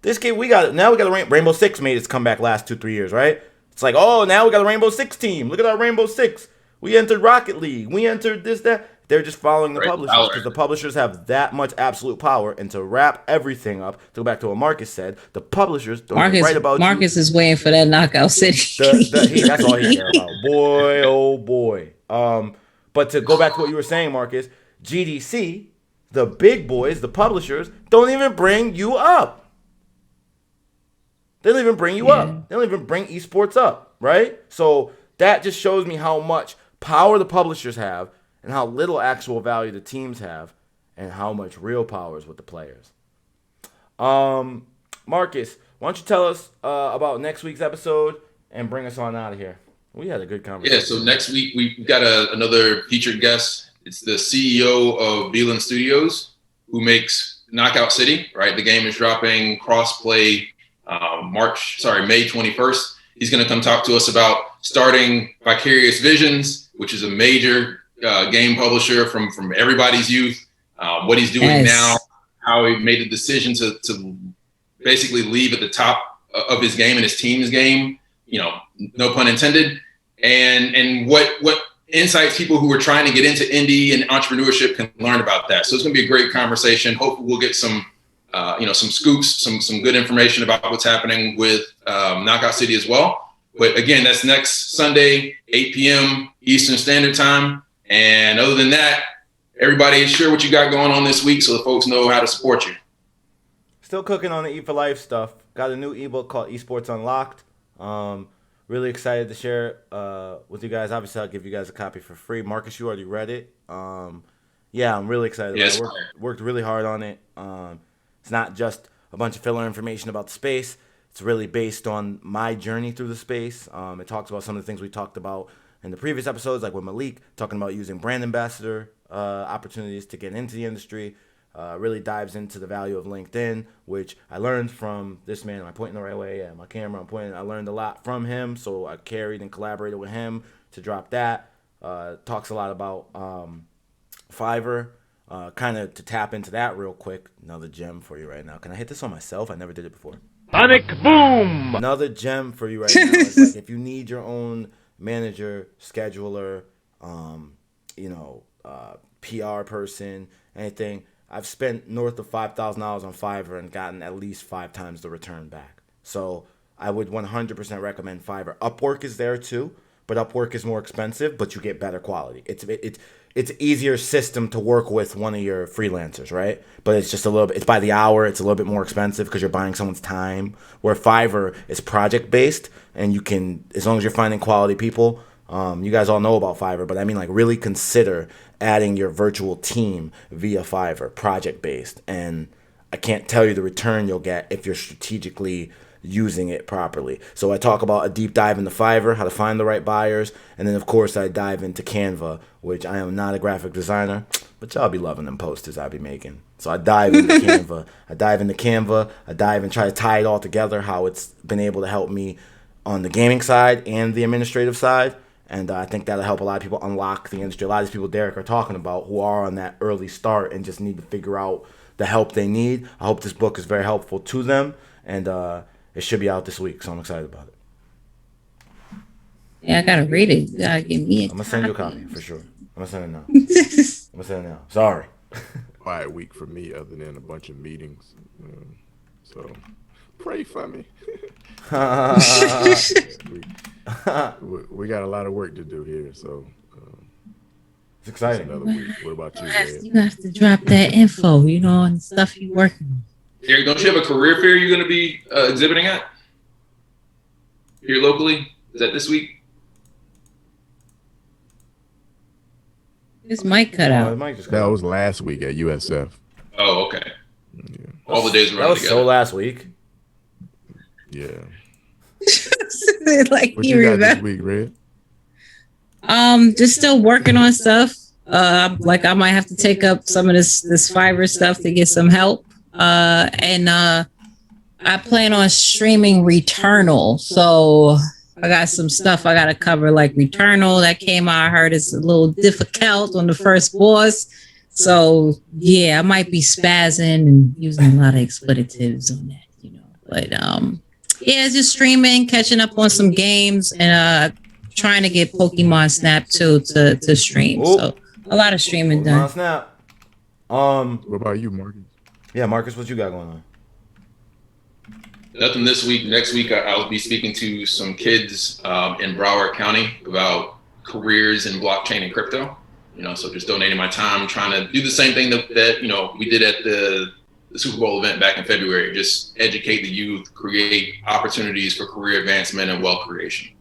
this game, now we got a Rainbow Six made its comeback last 2-3 years, right? It's now we got a Rainbow Six team. Look at our Rainbow Six. We entered Rocket League. We entered this, that. They're just following the publishers because the publishers have that much absolute power. And to wrap everything up, to go back to what Marcus said, the publishers don't write about Marcus is waiting for that Knockout City. That's all he cares about. Boy, oh boy. But to go back to what you were saying, Marcus, GDC, the big boys, the publishers, don't even bring you up. They don't even bring you up. They don't even bring esports up, right? So that just shows me how much power the publishers have and how little actual value the teams have and how much real power is with the players. Marcus, why don't you tell us about next week's episode and bring us on out of here? We had a good conversation. Yeah, so next week we've got another featured guest. It's the CEO of NetherRealm Studios, who makes Knockout City, right? The game is dropping cross-play May 21st. He's going to come talk to us about starting Vicarious Visions, which is a major game publisher from everybody's youth. What he's doing now, how he made the decision to basically leave at the top of his game and his team's game, no pun intended, and what insights people who are trying to get into indie and entrepreneurship can learn about that. So it's going to be a great conversation. Hopefully we'll get some scoops, some good information about what's happening with Knockout City as well. But again, that's next Sunday, 8 p.m. Eastern Standard Time. And other than that, everybody share what you got going on this week so the folks know how to support you. Still cooking on the Eat for Life stuff. Got a new ebook called Esports Unlocked. Really excited to share it with you guys. Obviously, I'll give you guys a copy for free. Marcus, you already read it. Yeah, I'm really excited. Yes. Worked really hard on it. It's not just a bunch of filler information about the space. It's really based on my journey through the space. It talks about some of the things we talked about in the previous episodes, like with Malik, talking about using brand ambassador opportunities to get into the industry. Really dives into the value of LinkedIn, which I learned from this man. Am I pointing the right way? Yeah, my camera, I'm pointing. I learned a lot from him, so I carried and collaborated with him to drop that. Talks a lot about Fiverr. Kind of to tap into that real quick. Another gem for you right now. Can I hit this on myself? I never did it before. Sonic boom! Another gem for you right now. It's like if you need your own manager, scheduler, PR person, anything. I've spent north of $5,000 on Fiverr and gotten at least 5 times the return back. So I would 100% recommend Fiverr. Upwork is there too, but Upwork is more expensive, but you get better quality. It's an easier system to work with one of your freelancers, right? But it's just a little bit, it's by the hour. It's a little bit more expensive because you're buying someone's time. Where Fiverr is project based, and you can, as long as you're finding quality people. You guys all know about Fiverr, but I mean, like, really consider adding your virtual team via Fiverr, project-based. And I can't tell you the return you'll get if you're strategically using it properly. So I talk about a deep dive into Fiverr, how to find the right buyers. And then, of course, I dive into Canva, which I am not a graphic designer, but y'all be loving them posters I be making. So I dive into Canva. I dive and try to tie it all together, how it's been able to help me on the gaming side and the administrative side. And I think that'll help a lot of people unlock the industry. A lot of these people Derek are talking about who are on that early start and just need to figure out the help they need. I hope this book is very helpful to them. And it should be out this week, so I'm excited about it. Yeah, I got to read it. You got to give me a I'm going to send you a copy, for sure. I'm going to send it now. Sorry. Quiet week for me other than a bunch of meetings. So pray for me. We got a lot of work to do here, so it's exciting. Another week. What about you? You have to drop that info, on the stuff you're working on. Eric, don't you have a career fair you're going to be exhibiting at here locally? Is that this week? This mic cut out. That was last week at USF. Oh, okay. Yeah. All the days that was together. So last week. Yeah. Like what you got this week, Red? Just still working on stuff. Like I might have to take up some of this Fiverr stuff to get some help. And I plan on streaming Returnal. So I got some stuff I got to cover, like Returnal that came out. I heard it's a little difficult on the first boss. So yeah, I might be spazzing and using a lot of expletives on that, But yeah, just streaming, catching up on some games, and trying to get Pokemon Snap too to stream. Ooh. So a lot of streaming done. Pokemon Snap. What about you, Marcus? Yeah, Marcus, what you got going on? Nothing this week. Next week, I'll be speaking to some kids in Broward County about careers in blockchain and crypto. So just donating my time, trying to do the same thing that we did at the Super Bowl event back in February. Just educate the youth, create opportunities for career advancement and wealth creation.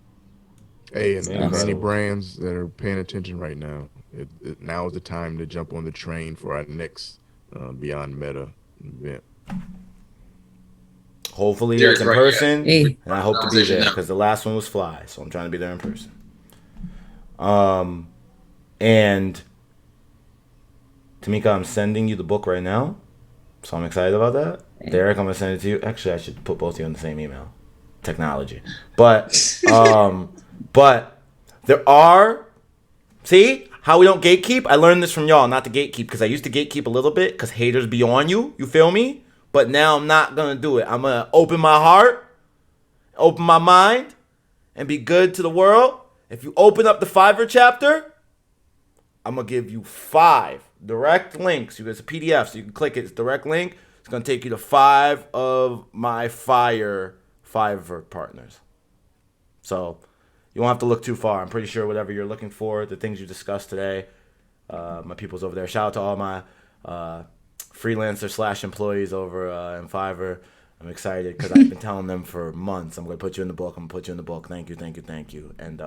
Hey, and many brands that are paying attention right now, now is the time to jump on the train for our next Beyond Meta event. Hopefully it's in person, and I hope to be there because the last one was fly, so I'm trying to be there in person. And Tamika, I'm sending you the book right now, so I'm excited about that. Derek, I'm gonna send it to you. Actually, I should put both of you on the same email. Technology, but there are. See, how we don't gatekeep. I learned this from y'all, not to gatekeep, because I used to gatekeep a little bit because haters be on you. You feel me? But now I'm not gonna do it. I'm gonna open my heart, open my mind, and be good to the world. If you open up the Fiverr chapter, I'm gonna give you 5 direct links. It's a PDF, so you can click it. It's a direct link. It's gonna take you to 5 of my Fiverr partners. So you won't have to look too far. I'm pretty sure whatever you're looking for, the things you discussed today, my people's over there. Shout out to all my freelancer / employees over in Fiverr. I'm excited because I've been telling them for months, I'm going to put you in the book. I'm going to put you in the book. Thank you. And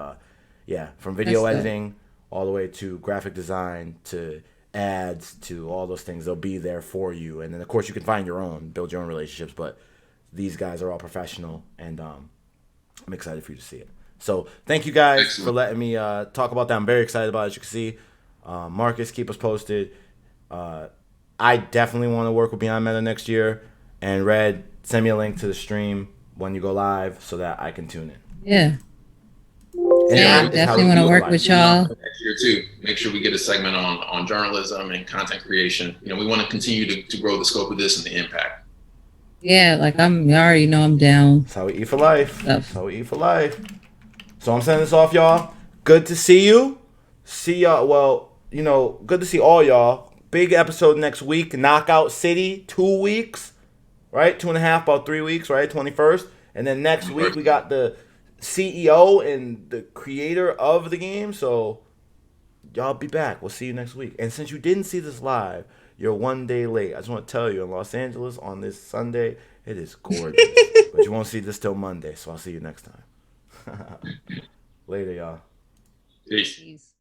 yeah, from video editing all the way to graphic design to ads to all those things, they'll be there for you. And then, of course, you can find your own, build your own relationships. But these guys are all professional, and I'm excited for you to see it. So thank you guys for letting me talk about that. I'm very excited about it. As you can see, Marcus, keep us posted. I definitely want to work with Beyond Meta next year. And Red, send me a link to the stream when you go live so that I can tune in. Yeah. I definitely want to work with y'all. Next year too. Make sure we get a segment on journalism and content creation. We want to continue to grow the scope of this and the impact. Yeah, like you already know I'm down. That's how we eat for life. So I'm sending this off, y'all. Good to see you. See y'all. Well, good to see all y'all. Big episode next week. Knockout City, 2 weeks, right? 2.5, about 3 weeks, right? 21st. And then next week we got the CEO and the creator of the game. So y'all be back. We'll see you next week. And since you didn't see this live, you're 1 day late. I just want to tell you, in Los Angeles on this Sunday, it is gorgeous. But you won't see this till Monday. So I'll see you next time. Later, y'all. Peace.